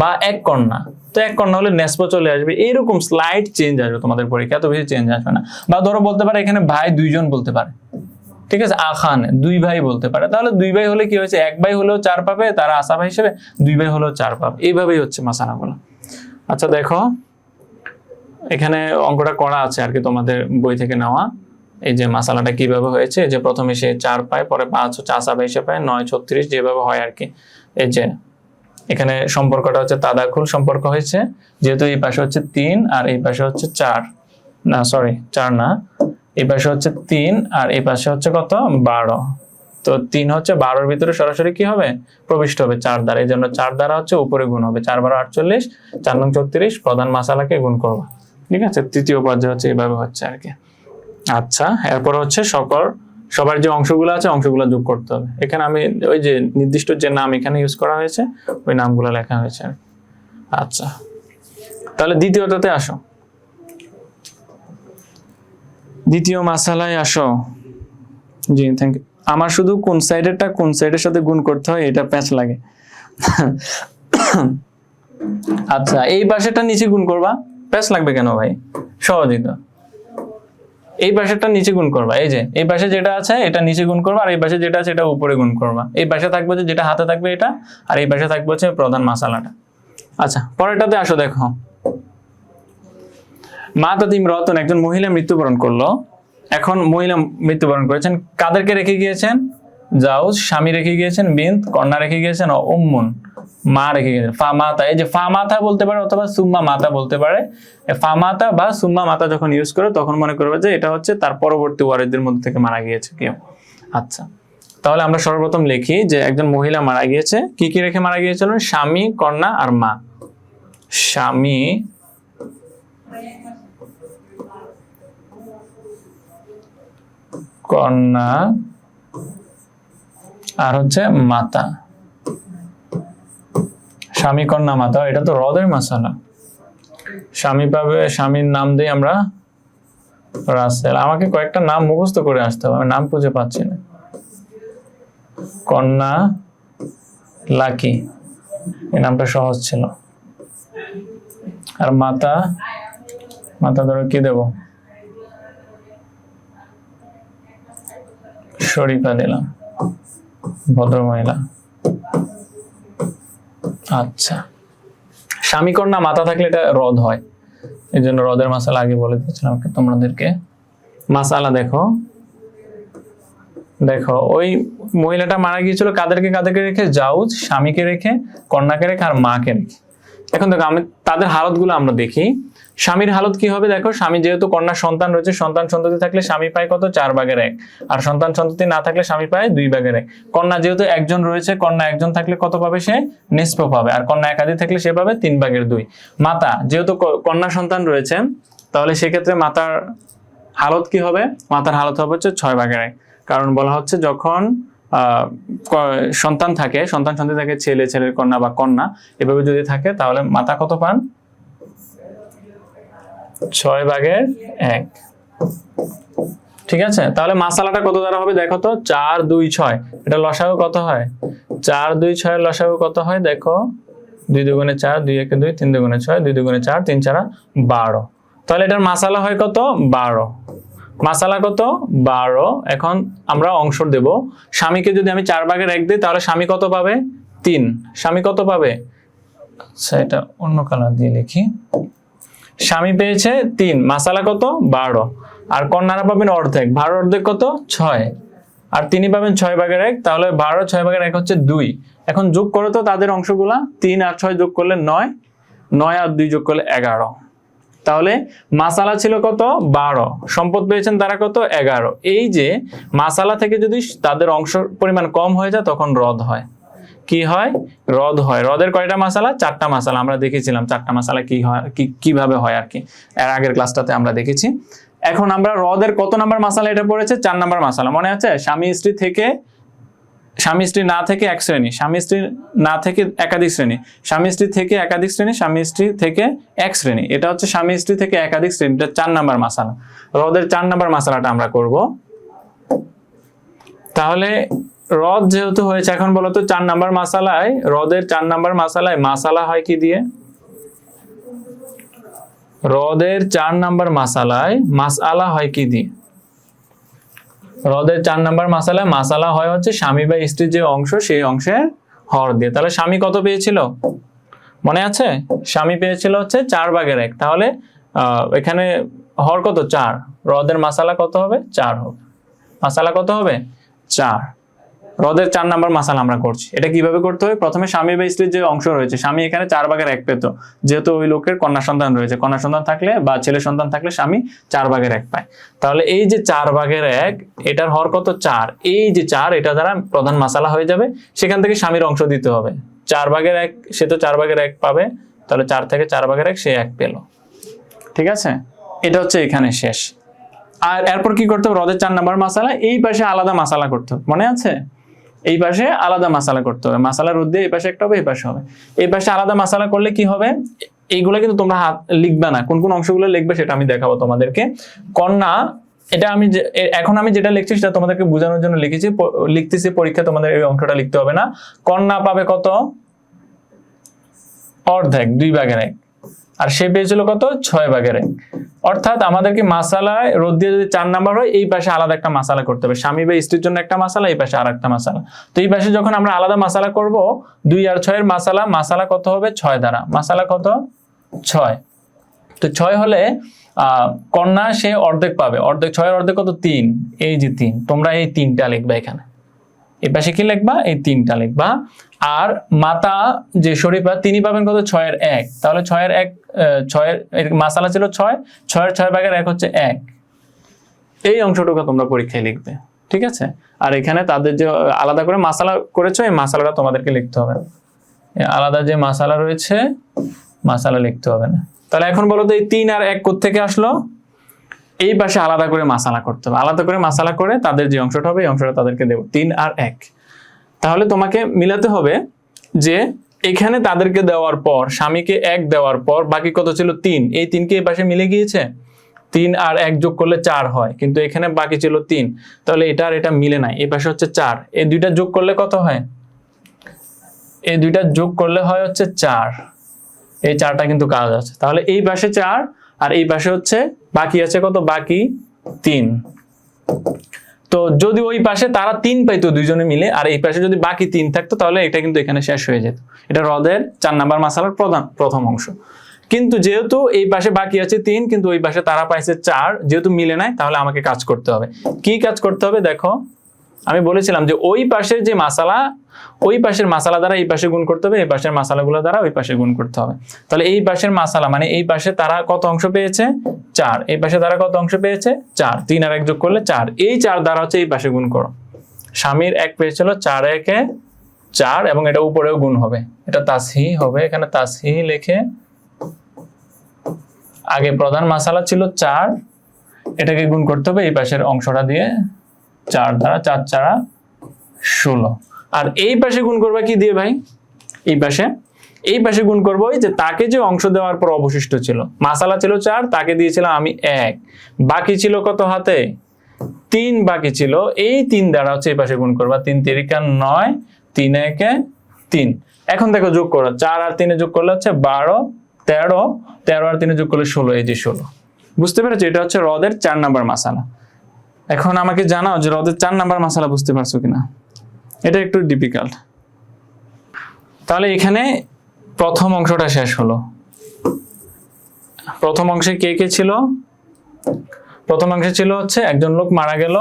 বা 1 কন্যা, তো 1 কন্যা হলে নেসব চলে আসবে, এইরকম স্লাইড চেঞ্জ আসবে তোমাদের পরীক্ষা, এত বেশি চেঞ্জ আসবে না। বা ধরো বলতে পারে এখানে ভাই 2 জন বলতে পারে, ঠিক আছে, আখান 2 ভাই বলতে পারে, তাহলে 2 ভাই হলে কি হয়েছে, 1 ভাই হলেও 4 পাবে, তারা আসা ভাই হিসেবে 2 ভাই হলেও 4 পাবে। এইভাবেই হচ্ছে মাসালাগুলো। আচ্ছা দেখো এখানে অঙ্কটা করা আছে আর কি, তোমাদের বই থেকে নেওয়া। এই যে মাসালাটা কিভাবে হয়েছে, যে প্রথমে সে 4 পায়, পরে 5 হচ্ছে আসা ভাই হিসেবে পায়, 9 36 যেভাবে হয় আর কি। এই যে এখানে সম্পর্কটা হচ্ছে তাদাখুল সম্পর্ক হয়েছে, যেহেতু এই পাশে হচ্ছে 3 আর এই পাশে হচ্ছে 4, না সরি 4 না, এই পাশে হচ্ছে 3 আর এই পাশে হচ্ছে কত 12, তো 3 হচ্ছে 12 এর ভিতরে সরাসরি কি হবে, প্রবিষ্ট হবে 4 দ্বারা, এই জন্য 4 দ্বারা হচ্ছে উপরে গুণ হবে, 4 12 48, 4 9 36, প্রধান মাসালাকে গুণ করবা। ঠিক আছে, তৃতীয় পর্যায়ে হচ্ছে এইভাবে হচ্ছে আর কি। আচ্ছা, এরপর হচ্ছে সবার যে অংশগুলো আছে অংশগুলো যোগ করতে হবে। এখানে আমি ওই যে নির্দিষ্ট যে নাম এখানে ইউজ করা হয়েছে ওই নামগুলো লেখা হয়েছে। আচ্ছা, তাহলে দ্বিতীয়টাতে আসো, দ্বিতীয় মাসালায় আসো। জি থ্যাংক ইউ। আমার শুধু কোন সাইডেরটা কোন সাইডের সাথে গুণ করতে হয় এটা প্যাচ লাগে। আচ্ছা, এই পাশেরটা নিচে গুণ করবা, প্যাচ লাগবে কেন ভাই, সহজই তো। এই পাশেরটা নিচে গুণ করবা, এই যে এই পাশে যেটা আছে এটা নিচে গুণ করবা, আর এই পাশে যেটা আছে এটা উপরে গুণ করবা। এই পাশে থাকবে যে যেটা হাতে থাকবে এটা, আর এই পাশে থাকবে হচ্ছে প্রধান মাসালাটা। আচ্ছা, পরেরটাতে আসো। দেখো মা তাতিম রতন, একজন মহিলা মৃত্যুবরণ করলো। এখন মহিলা মৃত্যুবরণ করেছেন, কাদেরকে রেখে গিয়েছেন, জাউজ স্বামী রেখে গিয়েছেন, বিন্ত কন্যা রেখে গিয়েছেন, উম্মুন মা রেখে গেছেন। ফামাতা, এই যে ফামাতা বলতে পারে অথবা সুম্মা মাতা বলতে পারে। ফামাতা বা সুম্মা মাতা যখন ইউজ করে তখন মনে করবে যে এটা হচ্ছে তার পরবর্তী ওয়ারিসদের মধ্যে থেকে মারা গিয়েছে কেউ। আচ্ছা, তাহলে আমরা সর্বপ্রথম লিখি যে একজন মহিলা মারা গিয়েছে, কি কি রেখে মারা গিয়েছিল, স্বামী, কন্যা আর মা। স্বামী, কন্যা আর হচ্ছে মাতা। স্বামী, কন্যা, মাতা, এটা তো রদের মাসালা। স্বামী পাবে, স্বামীর নাম দিই আমরা রাসেল। আমাকে কয়েকটা নাম মুখস্থ করে আসতে হবে, আমি নাম খুঁজে পাচ্ছি না। কন্যা লাকি, এই নামটা সহজ ছিল। আর মাতা, মাতা ধরো কি দেব, শরীফা দিলাম, ভদ্র মহিলা। আচ্ছা, স্বামী, কন্যা, মাতা থাকলে এটা রদ হয়, এই জন্য রদের মাসালা আগে বলে দিয়েছিলাম তোমাদেরকে। মাসালা দেখো, দেখো ওই মহিলাটা মারা গিয়েছিল কাদেরকে কাদেরকে রেখে? জাউজ, স্বামীকে রেখে, কন্যাকে রেখে আর মাকে রেখে। এখন দেখো আমি তাদের হালতগুলো আমরা দেখি। স্বামীর হালত কি হবে দেখো, স্বামী যেহেতু কন্যার সন্তান রয়েছে, সন্তান সন্ততি থাকলে স্বামী পায় কত? 4/1, আর সন্তান সন্ততি না থাকলে স্বামী পায় 2/1। কন্যা যেহেতু একজন রয়েছে, কন্যা একজন থাকলে কত পাবে? সে নিষ্প পাবে, আর কন্যা একাধিক থাকলে সে পাবে 3/2। মাতা যেহেতু কন্যা সন্তান রয়েছে, তাহলে সেক্ষেত্রে মাতার হালত কি হবে? মাতার হালত হবে হচ্ছে 6/1, কারণ বলা হচ্ছে যখন সন্তান থাকে, সন্তান সন্ততি থাকে, ছেলে, ছেলের কন্যা বা কন্যা এভাবে যদি থাকে, তাহলে মাতা কত পান? 6/1। ঠিক আছে, তাহলে মাসালাটা কত দ্বারা হবে দেখো তো? 4, 2, 6। এটা লসাগু কত হয়? 4, 2, 6 এর লসাগু কত হয় দেখো? 2 দুগুণে 4, 2 একে 2, 3 দুগুণে 6, 2 দুগুণে 4, 3 4 12। তাহলে এটার মাসালা হয় কত? 12। মাসালা কত? 12। এখন আমরা অংশ দেব। স্বামীকে যদি আমি 4/1 দিই, তাহলে স্বামী কত পাবে? 3। স্বামী কত পাবে? আচ্ছা, এটা অন্য কালার দিয়ে লিখি। স্বামী পেয়েছে 3, মাসালা কত? 12। আর কন্যারা পাবেন অর্ধেক, 12 অর্ধেক কত? 6। আর তিনি পাবেন 6/1, তাহলে 12 6/1 হচ্ছে 2। এখন যোগ করো তো তাদের অংশগুলা, 3 আর 6 যোগ করলে 9, 9 আর 2 যোগ করলে 11। তাহলে মাসালা ছিল কত? 12, সম্পদ পেয়েছেন তারা কত? 11। এই যে মাসালা থেকে যদি তাদের অংশ পরিমাণ কম হয়ে যায়, তখন রদ হয়। কি হয়? রদ হয়। রদের কয়টা মাসালা? 4টা মাসালা। আমরা দেখেছিলাম 4টা মাসালা কি হয়, কিভাবে হয় আর কি, এর আগের ক্লাসটাতে আমরা দেখেছি। এখন আমরা রদের কত নাম্বার মাসালা এটা পড়েছে? 4 নাম্বার মাসালা, মনে আছে? স্বামী স্ত্রী থেকে, স্বামী স্ত্রী না থেকে এক শ্রেণী, স্বামী স্ত্রী না থেকে একাধিক শ্রেণী, স্বামী স্ত্রী থেকে একাধিক শ্রেণী, স্বামী স্ত্রী থেকে এক শ্রেণী। এটা হচ্ছে স্বামী স্ত্রী থেকে একাধিক শ্রেণী, এটা 4 নাম্বার মাসালা। রদের 4 নাম্বার মাসালাটা আমরা করব। তাহলে রদ যেহেতু হয়েছে, এখন বলো তো 4 নাম্বার মাসালায়, রদের 4 নাম্বার মাসালায় মাসালা হয় কি দিয়ে? রদের 4 নাম্বার মাসালায় মাসআলা হয় কি দিয়ে? রদের 4 নাম্বার মাসালায় মাসালা হয় হচ্ছে স্বামী বা স্ত্রীর যে অংশ, সেই অংশের হর দিয়ে। তাহলে স্বামী কত পেয়েছিল? মনে আছে? স্বামী পেয়েছিল হচ্ছে 4/1। তাহলে এখানে হর কত? 4। রদের মাসালা কত হবে? 4 হবে। মাসালা কত হবে? 4। রদের 4 নাম্বার মাসালা আমরা করছি। এটা কিভাবে করতে হবে? প্রথমে স্বামী বা স্ত্রীর যে অংশ রয়েছে, স্বামী এখানে 4/1 পেত, যেহেতু ওই লোকের কন্যা সন্তান রয়েছে। কন্যা সন্তান থাকলে বা ছেলে সন্তান থাকলে স্বামী 4/1 পায়। তাহলে এই যে 4/1, এটার হর কত? 4। এই যে 4, এটা দ্বারা প্রধান মাসালা হয়ে যাবে। সেখান থেকে স্বামীর অংশ দিতে হবে। 4/1, সে তো 4/1 পাবে, তাহলে 4 থেকে 4/1 সে 1 পেল। ঠিক আছে, এটা হচ্ছে এখানে শেষ। আর এরপর কি করতে হবে? রদের 4 নাম্বার মাসালা এই পাশে আলাদা মাসালা করতে হবে, মনে আছে? এই পাশে আলাদা মাসালা করতে হবে। মাসালা রোদ দিয়ে এই পাশে একটা হবে, এই পাশে হবে। এই পাশে আলাদা মাসালা করলে কি হবে? এইগুলো কিন্তু তোমরা হাত লিখবে না, কোন কোন অংশগুলো লিখবে সেটা আমি দেখাবো তোমাদেরকে। কন্যা, এটা আমি এখন আমি যেটা লিখছি সেটা তোমাদেরকে বোঝানোর জন্য লিখতেছি। পরীক্ষা তোমাদের এই অংশটা লিখতে হবে না। কন্যা পাবে কত? অর্ধেক, 2/1। আর সে পেয়েছিল কত? 6/1। অর্থাৎ আমাদেরকে মাসালায় রোদ দিয়ে যদি 4 নাম্বার হয়, এই পাশে আলাদা একটা মাসালা করতে হবে। স্বামী বা স্ত্রীর জন্য একটা মাসালা, এই পাশে আরেকটা মাসালা। তো এই পাশে যখন আমরা আলাদা মাসালা করব, 2 আর 6 এর মাসালা কত হবে? 6 দ্বারা। মাসালা কত? 6। তো 6 হলে কন্যা সে অর্ধেক পাবে। অর্ধেক, 6 এর অর্ধেক কত? 3। এই যে 3, তোমরা এই 3টা লিখবা এখানে। এই পাশে কি লিখবা? এই 3টা লিখবা। আর মাতা যে শরীফা, তিনি পাবেন কত? 6 এর 1। তাহলে 6 এর 1, 6 এর মাসালা ছিল 6, 6 এর 6/1 হচ্ছে 1। এই অংশটুকু তোমরা পরীক্ষায় লিখবে। ঠিক আছে, আর এখানে তাদের যে আলাদা করে মাসালা করেছো, এই মাসালাটা তোমাদেরকে লিখতে হবে। আলাদা যে মাসালা রয়েছে, মাসালা লিখতে হবে না। তাহলে এখন বলো তো এই 3 আর 1 কোত্থেকে আসলো? এই পাশে আলাদা করে মাসালা করতে হবে। আলাদা করে মাসালা করে তাদের যে অংশটা হবে, এই অংশটা তাদেরকে দেব, 3 আর 1। তাহলে তোমাকে মিলাতে হবে যে এখানে তাদেরকে দেওয়ার পর, স্বামীকে 1 দেওয়ার পর বাকি কত ছিল? 3। এই 3 কে এই পাশে মিলে গিয়েছে। 3 আর 1 যোগ করলে 4 হয়, কিন্তু এখানে বাকি ছিল 3। তাহলে এটা আর এটা মিলে নাই, এই পাশে হচ্ছে 4। এই দুইটা যোগ করলে কত হয়? এই দুইটা যোগ করলে হয় হচ্ছে 4। এই 4টা কিন্তু কাজ আছে। তাহলে এই পাশে 4 আর এই পাশে হচ্ছে বাকি আছে কত? বাকি 3। তো যদি ওই পাশে তারা 3 পাইতো দুইজনে মিলে, আর এই পাশে যদি বাকি 3 থাকতো, তাহলে এটা কিন্তু এখানে শেষ হয়ে যেত। এটা রদের 4 নাম্বার মাসালার প্রথম অংশ। কিন্তু যেহেতু এই পাশে বাকি আছে 3, কিন্তু ওই পাশে তারা পাইছে 4, যেহেতু মিলে নাই, তাহলে আমাকে কাজ করতে হবে। কি কাজ করতে হবে? দেখো আমি বলেছিলাম যে ওই পাশের যে মাসালা, ওই পাশের মাসালা দ্বারা এই পাশে গুণ করতে হবে, এই পাশের মাসালাগুলো দ্বারা ওই পাশে গুণ করতে হবে। তাহলে এই পাশের মাসালা মানে এই পাশে তারা কত অংশ পেয়েছে? 4। এই পাশে তারা কত অংশ পেয়েছে? 4। 3 আর 1 যোগ করলে 4। এই 4 দ্বারা হচ্ছে এই পাশে গুণ করো। স্বামীর 1 পেয়েছিল, 4 একে 4, এবং এটা উপরেও গুণ হবে, এটা তাসহি হবে। এখানে তাসহি লিখে আগে প্রধান মাসালা ছিল 4, এটাকে গুণ করতে হবে এই পাশের অংশটা দিয়ে 4 দ্বারা, 4 4 16। আর এই পাশে গুণ করবা কি দিয়ে ভাই? এই পাশে গুণ করবো যে তাকে যে অংশ দেওয়ার পর অবশিষ্ট ছিল, মাসালা ছিল 4, তাকে দিয়েছিলাম আমি 1, বাকি ছিল কত হাতে? 3 বাকি ছিল। এই 3 দ্বারা হচ্ছে এই পাশে গুণ করবা, 3 3 9, 3 1 3। এখন দেখো যোগ করো, 4 আর 3 যোগ করলে হচ্ছে 12, 13, 13 আর 3 যোগ করলে 16, এই যে 16। বুঝতে পেরেছো? এটা হচ্ছে হ্রদের 4 নাম্বার মাসালা। এখন আমাকে জানাও যে হ্রদের 4 নাম্বার মাসালা বুঝতে পারছো কিনা। এটা একটু ডিফিকাল্ট। তাহলে এখানে প্রথম অংশটা শেষ হলো। প্রথম অংশে কে কে ছিল? প্রথম অংশে ছিল হচ্ছে একজন লোক মারা গেল,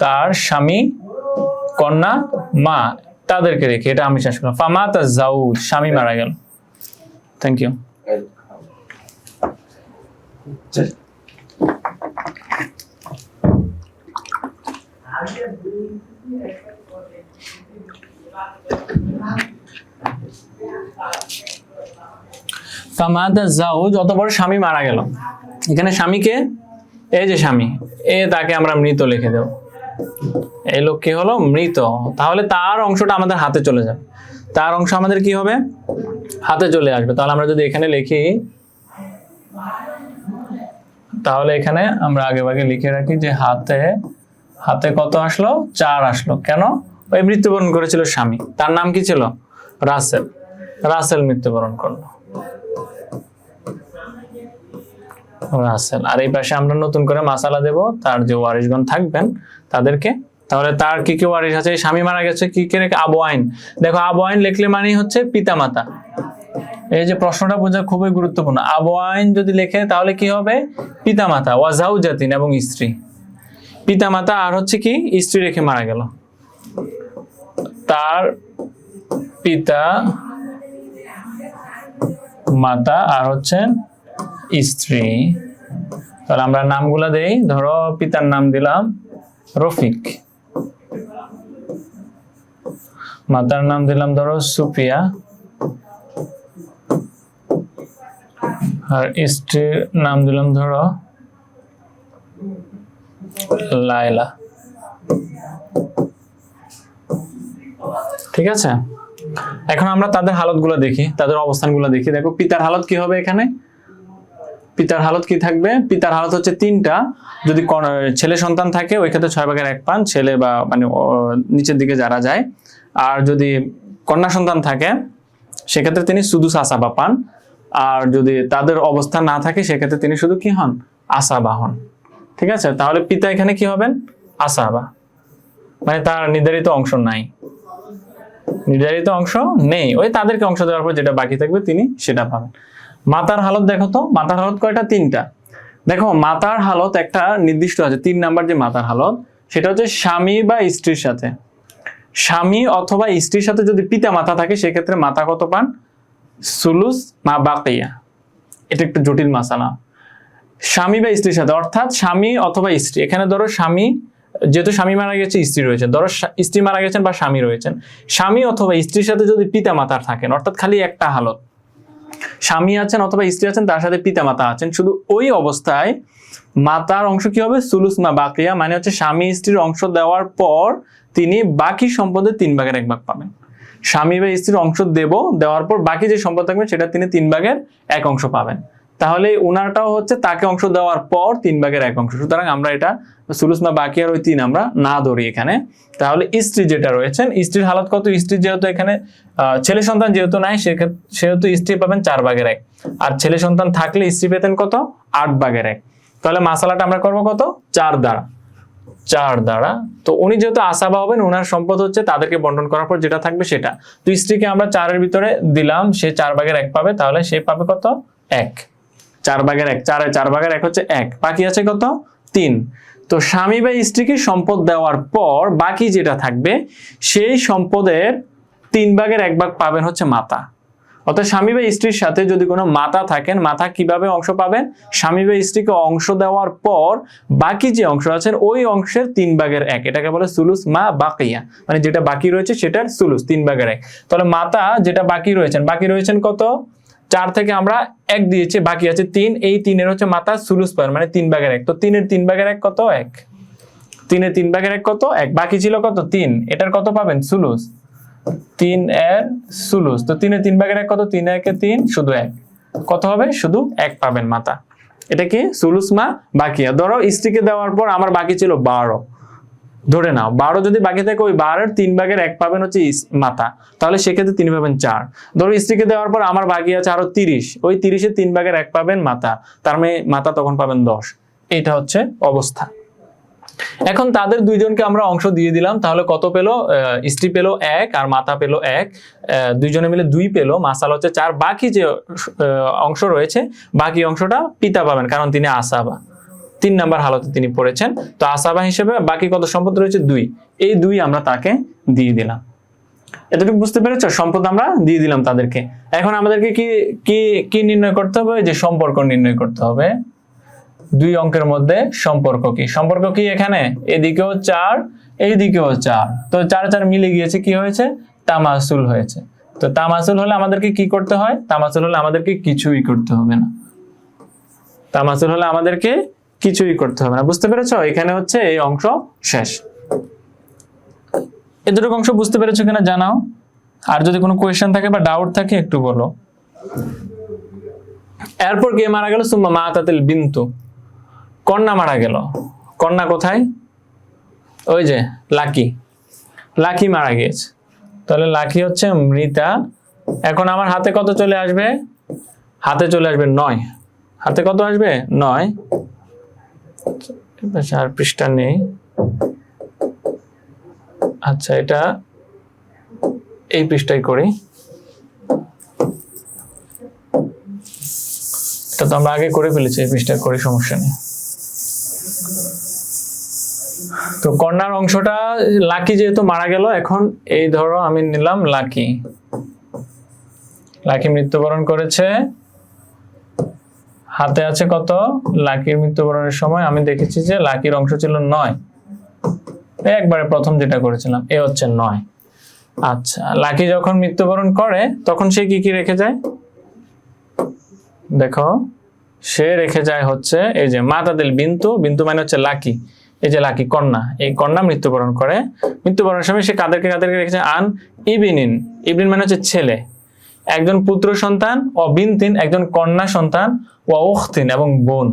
তার স্বামী, কন্যা, মা, তাদেরকে রেখে, এটা আমি শেষ করলাম। ফামাতা জাউজ, স্বামী মারা গেল। Thank you. ফামাতা জাউজ, অতঃপর স্বামী মারা গেল। এখানে স্বামীকে, এই যে স্বামী, তাকে আমরা মৃত লিখে দেব। এই লোক কি হলো? মৃত। তাহলে তার অংশটা আমাদের হাতে চলে যাবে, তার অংশ আমাদের কি হবে? হাতে চলে আসবে। তাহলে আমরা যদি এখানে লিখি, তাহলে এখানে আমরা আগে ভাগে লিখে রাখি যে হাতে কত আসলো? 4 আসলো। কেন? ওই মৃত্যুবরণ করেছিল স্বামী, তার নাম কি ছিল? রাসেল। রাসেল মৃত্যুবরণ করলো, রাসেল। আর এই পাশে আমরা নতুন করে মাসালা দেব, তার যে ওয়ারিশগণ থাকবেন তাদেরকে। তাহলে তার কি কি ওয়ারিশ আছে? স্বামী মারা গেছে, কি কে রেখে? আবু আইন। দেখো আবু আইন লিখলে মানেই হচ্ছে পিতামাতা। এই যে প্রশ্নটা বোঝা খুবই গুরুত্বপূর্ণ। আবু আইন যদি লেখে তাহলে কি হবে? পিতামাতা, ওয়া জাউজাতিন, এবং স্ত্রী। পিতামাতা আর হচ্ছে কি? স্ত্রী রেখে মারা গেল, তার পিতা মাতা আর হচ্ছে স্ত্রী। তাহলে আমরা নামগুলা দেই। ধরো পিতার নাম দিলাম রফিক, মাতার নাম দিলাম ধরো সুফিয়া, আর স্ত্রীর নাম দিলাম ধরো লায়লা। ঠিক আছে, এখন আমরা তাদের হালতগুলো দেখি, তাদের অবস্থানগুলো দেখি। দেখো পিতার হালত কি হবে? এখানে পিতার হালত কি থাকবে? পিতার হালত হচ্ছে 3টা। যদি ছেলে সন্তান থাকে ওই ক্ষেত্রে 6/1 পান, ছেলে বা মানে নিচের দিকে যারা যায়। আর যদি কন্যা সন্তান থাকে সেক্ষেত্রে তিনি শুধু আসাবা পান। আর যদি তাদের অবস্থা না থাকে সেক্ষেত্রে তিনি শুধু কি হন? আসাবা হন। ঠিক আছে, তাহলে পিতা এখানে কি হবেন? আসাবা, মানে তার নির্ধারিত অংশ নাই, নির্ধারিত অংশ নেই, ওই তাদেরকে অংশ দেওয়ার পর যেটা বাকি থাকবে তিনি সেটা পাবেন। মাতার হালত দেখো তো, মাতার হালত কয়টা? 3টা। দেখো মাতার হালত একটা নির্দিষ্ট আছে, 3 নাম্বার যে মাতার হালত, সেটা হচ্ছে স্বামী বা স্ত্রীর সাথে। স্বামী অথবা স্ত্রীর সাথে যদি পিতা মাতা থাকে সেক্ষেত্রে মাতা কত পান? সুলুস মা বাকিয়া। এটা একটু জটিল মাসালা। স্বামী বা স্ত্রীর সাথে, অর্থাৎ স্বামী অথবা স্ত্রী। এখানে ধরো স্বামী, যেহেতু স্বামী মারা গেছে স্ত্রী রয়েছে, ধরো স্ত্রী মারা গেছেন বা স্বামী রয়েছেন, স্বামী অথবা স্ত্রীর সাথে যদি পিতা মাতার থাকেন, অর্থাৎ খালি একটা হালত, স্বামী আছেন অথবা স্ত্রী আছেন, তার সাথে পিতা মাতা আছেন, শুধু ওই অবস্থায় মাতার অংশ কি হবে? সুলুস মা বাকিয়া, মানে হচ্ছে স্বামী স্ত্রীর অংশ দেওয়ার পর তিনি বাকি সম্পদের 3/1 পাবেন। স্বামী বা স্ত্রীর অংশ দেওয়ার পর বাকি যে সম্পদ থাকবে সেটা তিনি 3/1 অংশ পাবেন। তাহলে উনারটাও হচ্ছে তাকে অংশ দেওয়ার পর 3/1 অংশ। সুতরাং আমরা এটা সুলুস মা বাকিয়ার ওই 3 আমরা না ধরি এখানে। তাহলে স্ত্রী যেটা রয়েছেন, স্ত্রীর হালত কত? স্ত্রী যেহেতু এখানে ছেলে সন্তান যেহেতু নাই সেহেতু স্ত্রী পাবেন 4/1, আর ছেলে সন্তান থাকলে স্ত্রী পেতেন কত? 8/1। তাহলে মাসালাটা আমরা করবো কত? 4 দ্বারা। 4 দ্বারা। তো উনি যেহেতু আসাবা হবেন, ওনার সম্পদ হচ্ছে তাদেরকে বন্টন করার পর যেটা থাকবে সেটা। তো স্ত্রীকে আমরা 4 এর ভিতরে দিলাম, সে 4 ভাগের 1 পাবে, তাহলে সে পাবে কত? 1। 4 ভাগের 1, 4 ভাগের 1 হচ্ছে 1, বাকি আছে কত? 3। তো স্বামী বা স্ত্রীকে সম্পদ দেওয়ার পর বাকি যেটা থাকবে সেই সম্পদের 3 ভাগের 1 ভাগ পাবেন হচ্ছে মাতা। অর্থাৎ স্বামী বা স্ত্রীর সাথে যদি কোনো মাতা থাকেন, মাতা কিভাবে অংশ পাবেন? স্বামী বা স্ত্রীকে অংশ দেওয়ার পর বাকি যে অংশ আছে ওই অংশের 3 ভাগের 1, এটাকে বলে সুলুস মা বাকিয়া, মানে যেটা বাকি রয়েছে সেটার সুলুস 3 ভাগের 1। তাহলে মাতা যেটা বাকি রয়েছেন কত? 4 থেকে আমরা 1 দিয়েছি, বাকি আছে 3, এই 3 এর হচ্ছে মাতা সুলুস পাবেন, মানে 3 ভাগের 1। তো 3 এর 3 ভাগের 1 কত? 1। 3 এর 3 ভাগের 1 কত? 1। বাকি ছিল কত? 3। এটার কত পাবেন? সুলুস। 3 এর সুলুস। তো 3 এর 3 ভাগের 1 কত? 3 একে 3, শুধু 1। কত হবে? শুধু 1 পাবেন মাতা। এটা কি? সুলুস মা বাকিয়া। ধরো স্ত্রীকে দেওয়ার পর আমার বাকি ছিল 12, ধরে নাও 12 যদি বাকি থাকে, ওই 12 এর 3 ভাগের 1 পাবেন হচ্ছে মাতা, তাহলে সেক্ষেত্রে তিনি পাবেন 4। ধরো স্ত্রীকে দেওয়ার পর আমার বাকি আছে আরো 30, ওই 30 এর 3 ভাগের 1 পাবেন মাতা, তার মানে মাতা তখন পাবেন 10। এটা হচ্ছে অবস্থা। এখন তাদের দুইজনকে আমরা অংশ দিয়ে দিলাম, তাহলে কত পেল? স্ত্রী পেল 1 আর মাতা পেল 1, দুইজনে মিলে 2 পেল, মাসাল হচ্ছে 4। বাকি যে অংশ রয়েছে, বাকি অংশটা পিতা পাবেন, কারণ তিনি আসাবা, 3 নাম্বার হালতে তিনি পড়েছেন। তো আসাবা হিসেবে বাকি কত সম্পদ রয়েছে? 2। এই 2 আমরা তাকে দিয়ে দিলাম। এতটুকু বুঝতে পেরেছো? সম্পদ আমরা দিয়ে দিলাম তাদেরকে। এখন আমাদেরকে কি কি কি নির্ণয় করতে হবে? যে সম্পর্ক নির্ণয় করতে হবে। 2 অঙ্কের মধ্যে সম্পর্ক কি? সম্পর্ক কি? এখানে এদিকেও 4, এইদিকেও 4, তো 4 4 মিলে গিয়েছে, কি হয়েছে? তামাসুল হয়েছে। তো তামাসুল হলে আমাদেরকে কি করতে হয়? তামাসুল হলে আমাদেরকে কিছুই করতে হবে না। তামাসুল হলে আমাদেরকে কিছুই করতে হবে না। বুঝতে পেরেছো? এখানে হচ্ছে এই অংশ শেষ। এতটুকু অংশ বুঝতে পেরেছো কিনা জানাও। আর যদি কোনো কোয়েশ্চেন থাকে বা ডাউট থাকে একটু বলো। এরপর কে মারা গেল? সুম্মা মাতাতিল বিনতু, কন্যা মারা গেল। কন্যা কোথায়? ওই যে লাকি, লাকি মারা গিয়েছে। তাহলে লাকি হচ্ছে মৃতা। এখন আমার হাতে কত চলে আসবে? হাতে চলে আসবে 9। হাতে কত আসবে? 9। আর পৃষ্ঠা নেই। আচ্ছা, এটা এই পৃষ্ঠায় করি। এটা তো আমরা আগে করে ফেলেছি, এই পৃষ্ঠায় করি, সমস্যা নেই। তো কন্যার অংশটা, লাকি যেহেতু মারা গেল, এখন এই ধরো আমি নিলাম লাকি, লাকি মৃত্যুবরণ করেছে। হাতে আছে কত? লাকির মৃত্যুবরণের সময় আমি দেখেছি যে লাকির অংশ ছিল 9, একবারে প্রথম যেটা করেছিলাম, এ হচ্ছে 9। আচ্ছা, লাকি যখন মৃত্যুবরণ করে তখন সে কি কি রেখে যায়? দেখো, সে রেখে যায় হচ্ছে এই যে মাতাদিল বিন্তু, বিন্তু মানে হচ্ছে লাকি, এই যে লাকি কন্যা, এই কন্যা মৃত্যুবরণ করে। মৃত্যুবরণের সময় সে কাদেরকে কাদেরকে রেখেছে? আন ইবিনিন, ইবিন মানে হচ্ছে ছেলে, একজন পুত্র সন্তান, ও বিনতিন একজন কন্যা সন্তান, ও উখতিন এবং বোন।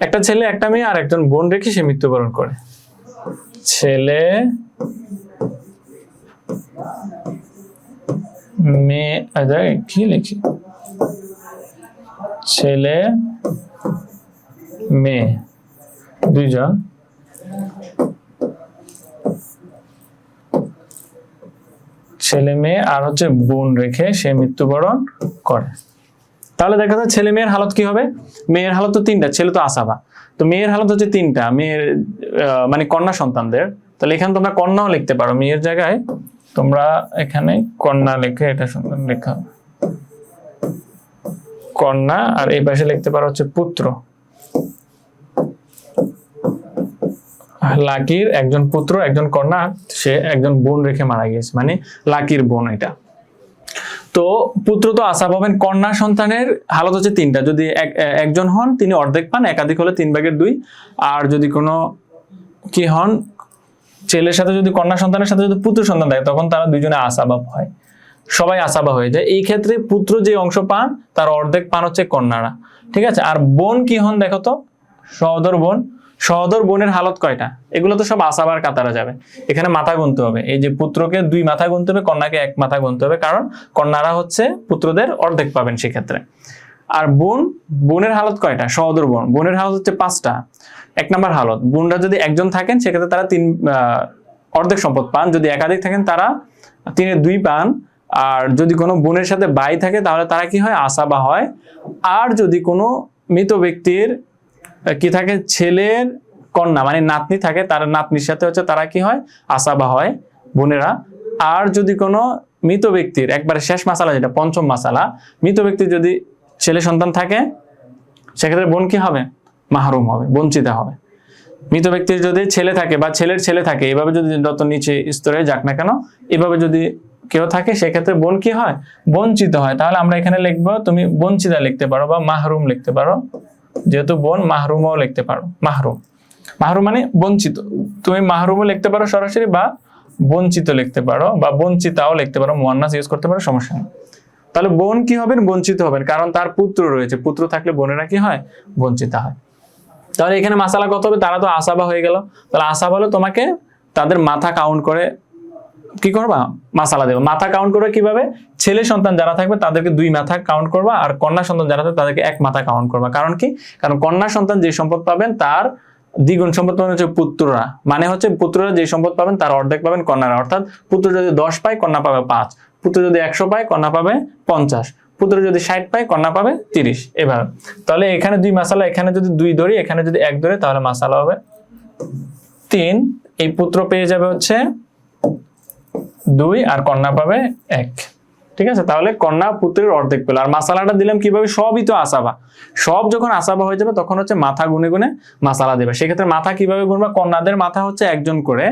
একটা ছেলে, একটা মেয়ে আর একজন বোন রেখে সে মৃত্যুবরণ করে। ছেলে, মেয়ে, কি লিখি? ছেলে, মেয়ে, দুইজন। ছেলে মেয়ে আর হচ্ছে বোন রেখে সে মৃত্যুবরণ করে। তাহলে দেখা যায় ছেলে মেয়ের হালত কি হবে? মেয়ের হালত তো 3টা, ছেলে তো আসাবা, তো মেয়ের হালত হচ্ছে 3টা, মেয়ের মানে কন্যা সন্তানদের। তাহলে এখানে তোমরা কন্যাও লিখতে পারো, মেয়ের জায়গায় তোমরা এখানে কন্যা লিখে এটা সন্তান লেখা, কন্যা, আর এই পাশে লিখতে পারো হচ্ছে পুত্র। লাকির একজন পুত্র, একজন কন্যা, সে একজন বোন রেখে মারা গিয়েছে, মানে লাকির বোন এটা। তো পুত্র তো আশা পাবেন। কন্যা সন্তানের হালত হচ্ছে 3টা, যদি একজন হন তিনি অর্ধেক পান, একাধিক হলে 3 ভাগের 2। আর যদি কোনো কি হন, ছেলের সাথে যদি কন্যা সন্তানের সাথে যদি পুত্র সন্তান থাকে, তখন তারা দুইজনে আসাবাব হয়, সবাই আসাবা হয়ে যায়। এই ক্ষেত্রে পুত্র যে অংশ পান তার অর্ধেক পান হচ্ছে কন্যারা, ঠিক আছে। আর বোন কি হন দেখো তো? সহোদর বোন। সহোদর বোনের হালত কয়টা? এগুলো তো সব আসাবার কাতারা যাবে, এখানে মাথা গুনতে হবে। এই যে পুত্রকে 2 মাথা গুনতে হবে, কন্যাকে 1 মাথা গুনতে হবে, কারণ কন্যারা হচ্ছে পুত্রদের অর্ধেক পাবেন সেক্ষেত্রে। আর বোন, বোনের হালত কয়টা? সহোদর বোন, বোনের হালত হচ্ছে 5টা, এক নম্বর হালত, বোনরা যদি একজন থাকেন সেক্ষেত্রে তারা অর্ধেক সম্পদ পান, যদি একাধিক থাকেন তারা 3/2 পান। আর যদি কোনো বোনের সাথে ভাই থাকে তাহলে তারা কি হয়, আসাবা হয়। আর যদি কোনো মৃত ব্যক্তির কি থাকে, ছেলের কন্যা মানে নাতনি থাকে, তার নাতনির সাথে হচ্ছে তারা কি হয়, আসাবা হয় বোনেরা। আর যদি কোনো মৃত ব্যক্তির একবারে শেষ মাসালা, যেটা পঞ্চম মাসালা, মৃত ব্যক্তির যদি ছেলে সন্তান থাকে সেক্ষেত্রে বোন কি হবে, মাহরুম হবে, বঞ্চিত হবে। মৃত ব্যক্তির যদি ছেলে থাকে বা ছেলের ছেলে থাকে, এভাবে যদি যত নিচে স্তরে যাক না কেন, এভাবে যদি কেউ থাকে সেক্ষেত্রে বোন কি হয়, বঞ্চিত হয়। তাহলে আমরা এখানে লিখবো, তুমি বঞ্চিতা লিখতে পারো বা মাহরুম লিখতে পারো, যেহেতু বোন মাহরুমও লিখতে পারো। মাহরুম, মাহরুম মানে বঞ্চিত, তুমি মাহরুমও লিখতে পারো সরাসরি, বা বঞ্চিত লিখতে পারো, বা বঞ্চিতাও লিখতে পারো, মুয়ান্নাস ইউজ করতে পারো, সমস্যা নেই। তাহলে বোন কি হবেন, বঞ্চিত হবেন, কারণ তার পুত্র রয়েছে, পুত্র থাকলে বোনেরা কি হয়, বঞ্চিত হয়। তাহলে এখানে মাসালা কত হবে, তারা তো আসাবা হয়ে গেল। তাহলে আসাবা হলো তোমাকে তাদের মাথা কাউন্ট করে কি করবা, মাসালা দেবে। মাথা কাউন্ট করে কিভাবে, ছেলে সন্তান যারা থাকবে তাদেরকে 2 মাথা কাউন্ট করবা, আর কন্যা সন্তান যারা থাকবে তাদেরকে 1 মাথা কাউন্ট করবা। কারণ কি, কারণ কন্যা সন্তান যে সম্পদ পাবেন তার দ্বিগুণ সম্পদ পাবেন হচ্ছে পুত্ররা, মানে হচ্ছে পুত্ররা যে সম্পদ পাবেন তার অর্ধেক পাবেন কন্যারা। অর্থাৎ পুত্র যদি 10 পায় কন্যা পাবে 5, পুত্র যদি 100 পায় কন্যা পাবে 50, পুত্র যদি 60 পায় কন্যা পাবে 30, এভাবে। তাহলে এখানে 2 মাসালা, এখানে যদি 2 ধরি, এখানে যদি 1 ধরে, তাহলে মাসালা হবে 3। এই পুত্র পেয়ে যাবে হচ্ছে 2 আর কন্যা পাবে 1। ঠিক আছে, তাহলে কন্যা পুত্রের অর্ধেক পেল। আর মাসালাটা দিলাম কিভাবে, সবই তো আসাবা, সব যখন আসাবা হয়ে যাবে তখন হচ্ছে মাথা গুনে গুনে মাসালা দেবে। সেক্ষেত্রে মাথা কিভাবে গুনবা, কন্যাদের মাথা হচ্ছে 1 জন করে,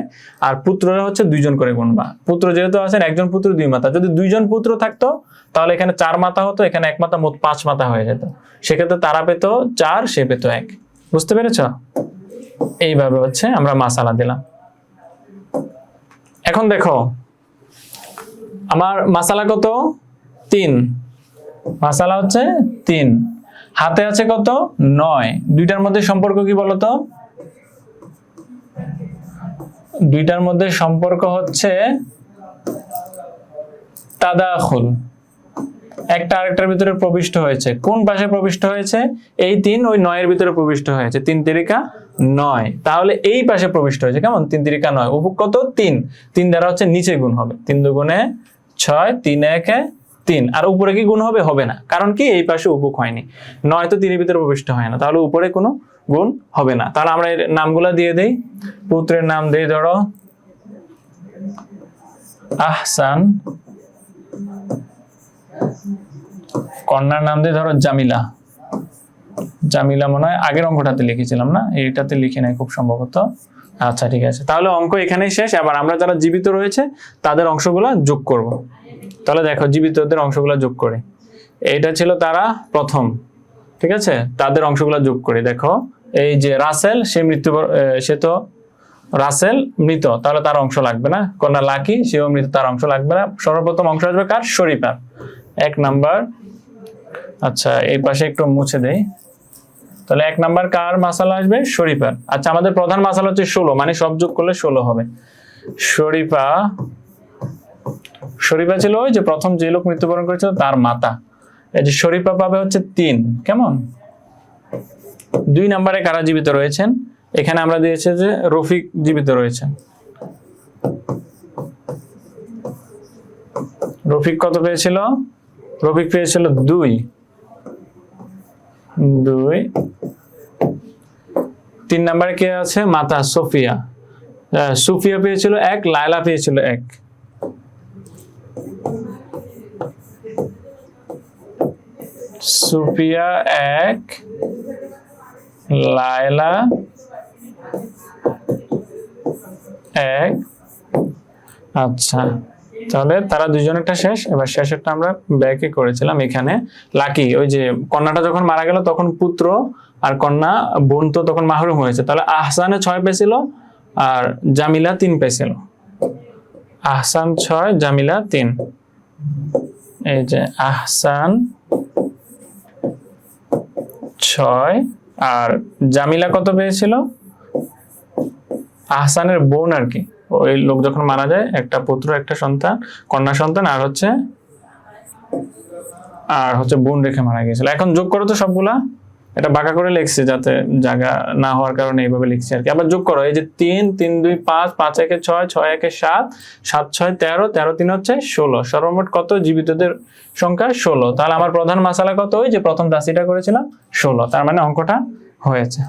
আর পুত্ররা হচ্ছে 2 জন করে গুনবা। পুত্র যেহেতু আছেন 1 জন পুত্র 2 মাথা, যদি 2 জন পুত্র থাকতো তাহলে এখানে 4 মাথা হতো, এখানে 1 মাথা, মোট 5 মাথা হয়ে যেত। সেক্ষেত্রে তারা পেত 4, সে পেত 1। বুঝতে পেরেছ? এইভাবে হচ্ছে আমরা মাসালা দিলাম। এখন দেখো আমার মাসালা কত, 3, মাসালা হচ্ছে 3, হাতে আছে কত, 9। দুইটার মধ্যে সম্পর্ক কি বলতো, দুইটার মধ্যে সম্পর্ক হচ্ছে তাদাখুল, একটা আরেকটার ভিতরে প্রবিষ্ট হয়েছে। কোন পাশে প্রবিষ্ট হয়েছে, এই 3 ওই 9 এর ভিতরে প্রবিষ্ট হয়েছে, 3 তিরিকা 9, তাহলে এই পাশে প্রবিষ্ট হয়েছে, কেমন, 3 তিরিকা 9, উপক কত, 3 দ্বারা হচ্ছে নিচে গুণ হবে, 3 দুগুণে 6, 3 একে 3, আর উপরে কি গুণ হবে, হবে না, কারণ কি এই পাশে উপক হয়নি, 9 তো 3 এর ভিতরে প্রবিষ্ট হয় না, তাহলে উপরে কোনো গুণ হবে না। তাহলে আমরা এর নামগুলা দিয়ে দেই, পুত্রের নাম দিয়ে ধরো আহসান, কন্যার নাম দিয়ে ধরো জামিলা। জামিলা মনে হয় আগের অঙ্কটাতে লিখেছিলাম না, এইটাতে লিখে নাই খুব সম্ভবত। আচ্ছা ঠিক আছে, তাহলে অঙ্ক এখানেই শেষ। আবার আমরা যারা জীবিত রয়েছে তাদের অংশগুলা যোগ করব। তাহলে দেখো জীবিতদের অংশগুলা যোগ করে, এইটা ছিল তারা প্রথম, ঠিক আছে, তাদের অংশগুলা যোগ করে দেখো, এই যে রাসেল, সে তো রাসেল মৃত, তাহলে তার অংশ লাগবে না। কন্যা লাকি, সেও মৃত, তার অংশ লাগবে না। সর্বপ্রথম অংশ আসবে কার, শরীফার, 1 নাম্বার। আচ্ছা এই পাশে একটু মুছে দেই, তাহলে 1 নাম্বার কার মাসালা আসবে, শরীফার। আচ্ছা আমাদের প্রধান মাসালা হচ্ছে 16, মানে সব যোগ করলে 16 হবে। শরীফা ছিল ওই যে প্রথম যে লোক মৃত্যুবরণ করেছিল তার মাতা, এই যে শরীফা পাবে হচ্ছে 3, কেমন। 2 নাম্বারে কারা জীবিত রয়েছেন, এখানে আমরা দিয়েছি যে রফিক জীবিত রয়েছেন। রফিক কত পেয়েছিল, রফিক পেয়েছিল 2। 3 নাম্বারে কে আছে, মাতা সোফিয়া, সুফিয়া পেয়েছিল 1, লায়লা পেয়েছিল 1। সুফিয়া 1, লায়লা 1। আচ্ছা তাহলে তারা দুজনেরটা শেষ। এবার শেষেরটা আমরা ব্যাকে করেছিলাম এখানে। লাকি, ওই যে কন্যাটা যখন মারা গেল তখন পুত্র আর কন্যা বোন তো তখন মাহরুম হয়েছে, তাহলে আহসানে 6 পেয়েছিল আর জামিলা 3 পেয়েছিল। আহসান 6, জামিলা 3। এই যে আহসান 6 আর জামিলা কত পেয়েছিল, আহসানের বোন আর কি, ওই লোক যখন মারা যায় একটা পুত্র একটা সন্তান, কন্যা সন্তান, আর হচ্ছে বোন রেখে মারা গিয়েছিল। এখন যোগ করো তো সবগুলা, এটা বাঁকা করে লিখছি যাতে জায়গা না হওয়ার কারণে এইভাবে লিখছি আর কি। আবার যোগ করো, এই যে 3 3 2 5 5 1 6 6 1 7 7 6 13 13 3 হচ্ছে 16, সর্বমোট কত জীবিতদের সংখ্যা 16। তাহলে আমার প্রধান মাসালা কত, ওই যে প্রথম দাসিটা করেছিলাম 16, তার মানে অঙ্কটা হয়েছে।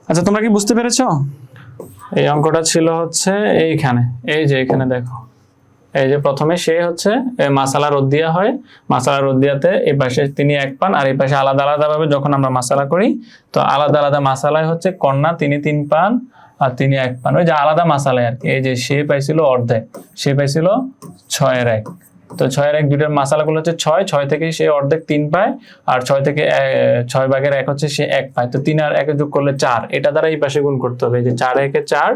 আচ্ছা তোমরা কি বুঝতে পেরেছো? এই অঙ্কটা ছিল হচ্ছে এইখানে, এই যে এখানে দেখো, এই যে প্রথমে সে হচ্ছে মাসালা রোদ দেওয়া হয়, মাসালা রোদ দেওয়াতে এই পাশে তিনি 1 পান আর এই পাশে আলাদা আলাদা ভাবে যখন আমরা মাসালা করি তো আলাদা আলাদা মাসালায় হচ্ছে কন্যা তিনি 3 পান আর তিনি 1 পান, ওই যে আলাদা মাসালায় আর কি। এই যে সে পাইছিল অর্ধেক, সে পাইছিল 6/1, তো 6/1 দুইটার মাসালাগুলো হচ্ছে 6, 6 থেকে সে অর্ধেক 3 পায় আর 6 থেকে 6/1 হচ্ছে সে 1 পায়, তো 3 আর 1 যোগ করলে 4, এটা দ্বারা এই পাশে গুণ করতে হবে। এই যে 4 1 4,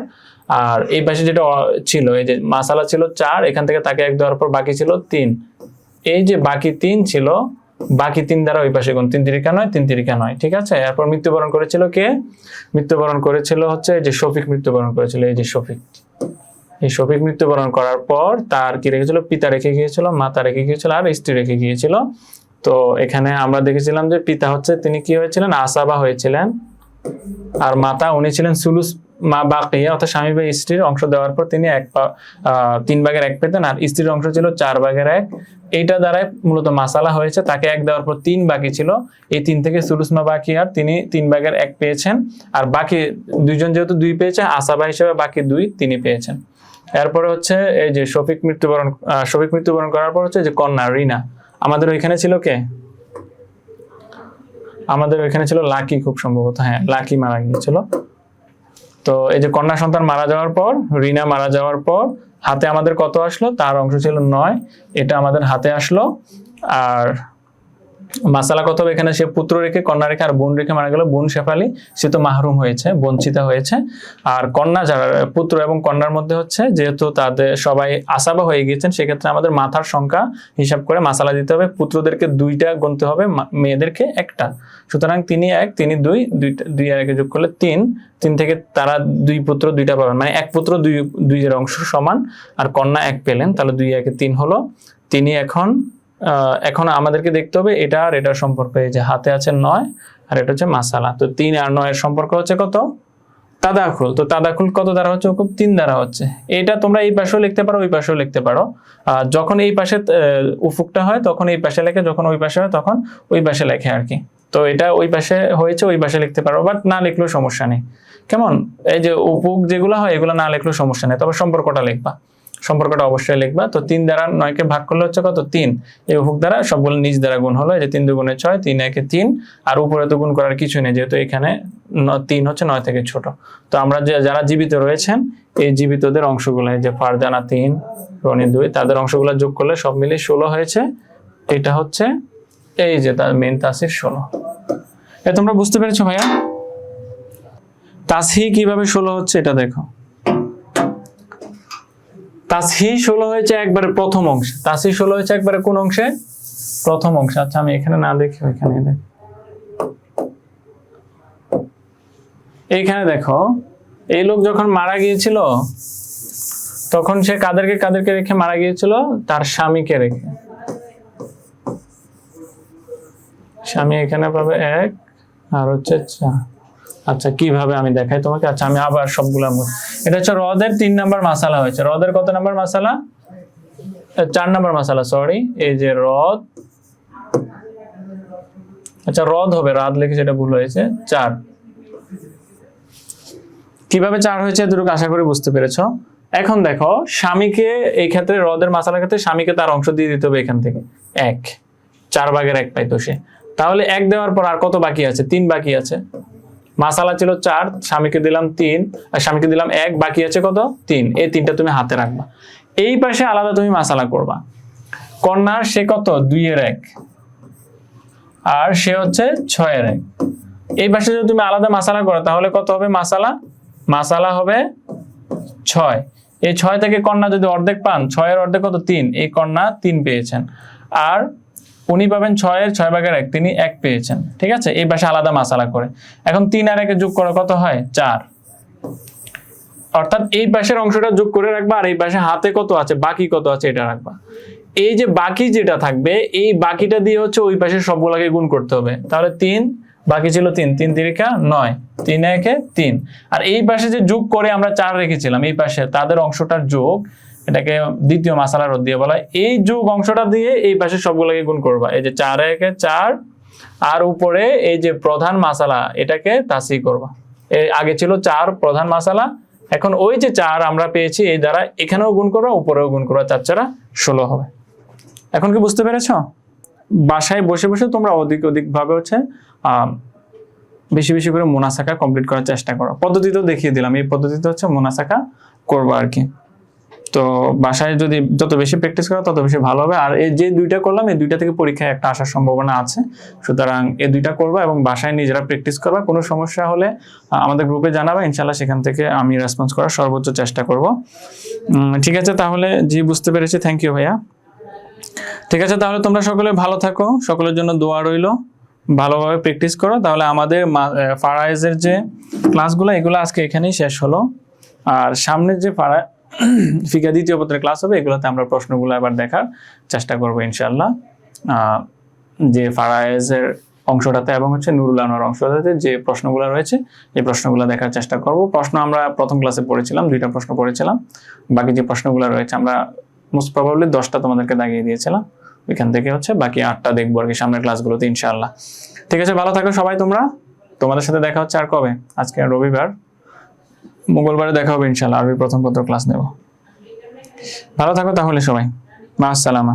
আর এই পাশে যেটা ছিল এই যে মাসালা ছিল 4, এখান থেকে তাকে 1 দেওয়ার পর বাকি ছিল 3, এই যে বাকি 3 ছিল, বাকি 3 দ্বারা ওই পাশে গুণ, 3 3 9 3 3 9, ঠিক আছে। এরপর মৃত্যুবরণ করেছিল কে? মৃত্যুবরণ করেছিল হচ্ছে যে শফিক মৃত্যুবরণ করেছিল, এই যে শফিক। এই শফিক মৃত্যুবরণ করার পর তার কি রেখেছিল? পিতা রেখে গিয়েছিল, মাতা রেখে গিয়েছিল আর স্ত্রী রেখে গিয়েছিল। তো এখানে আমরা দেখেছিলাম যে পিতা হচ্ছে তিনি কি হয়েছিলেন? আসাবা হয়েছিলেন, আর মাতা উনি ছিলেন সুলুস মা বাকিয়া, অর্থাৎ স্বামী বা স্ত্রীর অংশ দেওয়ার পর তিনি 3/1 পেতেন, আর স্ত্রীর অংশ ছিল 4/1। এইটা দ্বারাই মূলত মাসালা হয়েছে, তাকে 1 দেওয়ার পর 3 বাকি ছিল, এই 3 থেকে সুলুস মা বাকিয়ার তিনি 3/1 পেয়েছেন, আর বাকি দুইজন যেহেতু 2 পেয়েছে আসাবা হিসেবে বাকি 2 তিনি পেয়েছেন। এরপরে হচ্ছে এই যে শফিক মৃত্যুবরণ করার পর হচ্ছে যে কন্যা রিনা, আমাদের ওইখানে ছিল কে? আমাদের ওইখানে ছিল লাকি, খুব সম্ভবত, হ্যাঁ লাকি মারা গিয়েছিল। তো এই যে কন্যা সন্তান মারা যাওয়ার পর, রিনা মারা যাওয়ার পর হাতে আমাদের কত আসলো? তার অংশ ছিল 9, এটা আমাদের হাতে আসলো। আর মাসালা কত হবে? এখানে সে পুত্র রেখে, কন্যা রেখে আর বোন রেখে মারা গেল। বোন শেফালি, সে তো মাহরুম হয়েছে, বঞ্চিতা হয়েছে। আর কন্যা যারা, পুত্র এবং কন্যার মধ্যে হচ্ছে যেহেতু তাদের সবাই আসাবা হয়ে গিয়েছেন, সেক্ষেত্রে আমাদের মাথার সংখ্যা হিসাব করে মাসালা দিতে হবে। পুত্রদেরকে 2টা গুনতে হবে, মেয়েদেরকে 1টা। সুতরাং তিনি 1 তিনি 2, 2 আর 1 যোগ করলে 3, 3 থেকে তারা 2 পুত্র 2টা পাবেন, মানে 1 পুত্র 2 এর অংশ সমান, আর কন্যা 1 পেলেন, তাহলে 2 1 3 হলো। তিনি এখন আমাদেরকে দেখতে হবে এটা আর এটার সম্পর্ক, এই যে হাতে আছে 9 আর এটা হচ্ছে মাসালা, তো 3 আর 9 এর সম্পর্ক হচ্ছে কত? তাদাখুল। তো তাদাখুল কত দ্বারা হচ্ছে? খুব 3 দ্বারা হচ্ছে। এটা তোমরা এই পাশেও লিখতে পারো, ওই পাশেও লিখতে পারো। যখন এই পাশে উফুকটা হয় তখন এই পাশে লেখে, যখন ওই পাশে হয় তখন ওই পাশে লেখে আর কি। তো এটা ওই পাশে হয়েছে, ওই পাশে লিখতে পারো, বাট না লিখলেও সমস্যা নেই। কেমন? এই যে উফুক যেগুলো হয় এগুলো না লিখলেও সমস্যা নেই, তবে সম্পর্কটা লিখবা, সম্পর্কটা অবশ্যই লিখবা। তো 3 দ্বারা 9 কে ভাগ করলে হচ্ছে কত? 3। এই উফুক দ্বারা সবগুলো নিচ দ্বারা গুণ হলো, এই যে 3 2 গুণে 6, 3 1 3, আর উপরে তো গুণ করার কিছু নেই যেহেতু এখানে 3 হচ্ছে 9 থেকে ছোট। তো আমরা যারা জীবিত রয়েছেন এই জীবিতদের অংশগুলো, এই যে ফারজানা 3, রনি 2, তাদের অংশগুলো যোগ করলে সব মিলিয়ে 16 হয়েছে। এটা হচ্ছে এই যে তার মেন তাসির 16। তোমরা বুঝতে পেরেছো ভাইয়া? তাসহি কিভাবে 16 হচ্ছে এটা দেখো। তাসহি 16 হয়েছে একবারে প্রথম অংশে। তাসহি 16 হয়েছে একবারে কোন অংশে? প্রথম অংশে। আচ্ছা আমি এখানে না দেখি ওইখানে দেখ, এইখানে দেখো, এই লোক যখন মারা গিয়েছিল তখন সে কাদেরকে রেখে মারা গিয়েছিল? তার স্বামীকে রেখে। স্বামী এখানে পাবে 1 আর হচ্ছে 4। আচ্ছা কিভাবে আমি দেখাই তোমাকে। আচ্ছা আমি আবার সবগুলো, এটা হচ্ছে হ্রদের 3 নাম্বার মাসালা হয়েছে। হ্রদের কত নাম্বার মাসালা? 4 নাম্বার মাসালা, সরি। এই যে হ্রদ, আচ্ছা হ্রদ হবে, রাত লিখে সেটা ভুল হয়েছে, 4। কিভাবে 4 হয়েছে এতটুকু আশা করি বুঝতে পেরেছো। এখন দেখো স্বামীকে, এই ক্ষেত্রে হ্রদের মাসালার ক্ষেত্রে স্বামীকে তার অংশ দিয়ে দিতে হবে এখান থেকে 1, 4/1 পাইতো সে। তাহলে 1 দেওয়ার পর আর কত বাকি আছে? 3 বাকি আছে। মাসালা ছিল 4, স্বামীকে দিলাম 3, আর স্বামীকে দিলাম 1, বাকি আছে কত? 3। এই 3টা তুমি হাতে রাখবা। এই পাশে আলাদা তুমি মাসালা করবা। কন্যার সে কত? 2 এর 1, আর সে হচ্ছে 6 এর 1। এই পাশে যদি তুমি আলাদা মাসালা করো তাহলে কত হবে মাসালা হবে 6। এই 6 থেকে কন্যা যদি অর্ধেক পান, 6 এর অর্ধেক কত? 3, এই কন্যা 3 পেয়েছেন, আর উনি পাবেন 6 এর 6/1, তিনি 1 পেয়েছেন, ঠিক আছে। এই পাশে আলাদা মাসালা করে এখন 3 আর 1 যোগ করো, কত হয়? 4। অর্থাৎ এই পাশের অংশটা যোগ করে রাখবা, আর এই পাশে হাতে কত আছে, বাকি কত আছে এটা রাখবা। এই যে বাকি যেটা থাকবে এই বাকিটা দিয়ে হচ্ছে ওই পাশের সবগুলোকে গুণ করতে হবে। তাহলে 3 বাকি ছিল 3, 3 তিরিকা 9, 3 একে 3। আর এই পাশে যে যোগ করে আমরা 4 রেখেছিলাম এই পাশে তাদের অংশটার যোগ, এটাকে দ্বিতীয় মাসালা রোধ দিয়ে বলা হয়। এই যোগ অংশটা দিয়ে এই পাশে সবগুলোকে গুণ করবা। এই যে 4 একে 4 আর উপরে এই যে প্রধান মাসালা এটাকে তাসি করবা। এর আগে ছিল 4 প্রধান মাসালা, এখন ওই যে 4 আমরা পেয়েছি এই দ্বারা এখানেও গুণ করবা উপরেও গুণ করবা, 4 4 16 হবে। এখন কি বুঝতে পেরেছো? বাসায় বসে বসে তোমরা অধিক ভাবে হচ্ছে বেশি বেশি করে মুনাসাকা কমপ্লিট করার চেষ্টা করো। পদ্ধতিতেও দেখিয়ে দিলাম, এই পদ্ধতিতে হচ্ছে মুনাসাকা করবা আর কি। তো বাসায় যদি যত বেশি প্র্যাকটিস করো তত বেশি ভালো হবে। আর এই যে দুইটা করলাম এই দুইটা থেকে পরীক্ষায় একটা আসার সম্ভাবনা আছে, সুতরাং এই দুইটা করবা এবং বাসায় নিজেরা প্র্যাকটিস করবা। কোনো সমস্যা হলে আমাদের গ্রুপে জানাবা, ইনশাল্লাহ সেখান থেকে আমি রেসপন্স করার সর্বোচ্চ চেষ্টা করব। ঠিক আছে, তাহলে জি বুঝতে পেরেছি, থ্যাংক ইউ ভাইয়া। ঠিক আছে, তাহলে তোমরা সকলে ভালো থাকো, সকলের জন্য দোয়া রইল, ভালোভাবে প্র্যাকটিস করো। তাহলে আমাদের ফারায়েজের যে ক্লাসগুলো এগুলো আজকে এখানেই শেষ হলো। আর সামনের যে ফিকা দ্বিতীয় পত্রের ক্লাস হবে এগুলোতে আমরা প্রশ্নগুলো আবার দেখার চেষ্টা করবো ইনশাআল্লাহ। যে ফারায়েজের অংশটাতে এবং হচ্ছে নুরুল আনোয়ার অংশটাতে যে প্রশ্নগুলো রয়েছে এই প্রশ্নগুলো দেখার চেষ্টা করব। প্রশ্ন আমরা প্রথম ক্লাসে পড়েছিলাম, 2টা প্রশ্ন পড়েছিলাম। বাকি যে প্রশ্নগুলো রয়েছে আমরা মোস্ট প্রবাবলি 10টা তোমাদেরকে দাগিয়ে দিয়েছিলাম, ওইখান থেকে হচ্ছে বাকি 8টা দেখবো আর কি সামনের ক্লাসগুলোতে ইনশাআল্লাহ। ঠিক আছে, ভালো থাকো সবাই তোমরা। তোমাদের সাথে দেখা হচ্ছে আর কবে? আজকে রবিবার, মঙ্গলবারে দেখা হবে ইনশাআল্লাহ। আরবি প্রথম পত্র ক্লাস নেব। ভালো থাকো তাহলে সবাই, মা আসসালামা।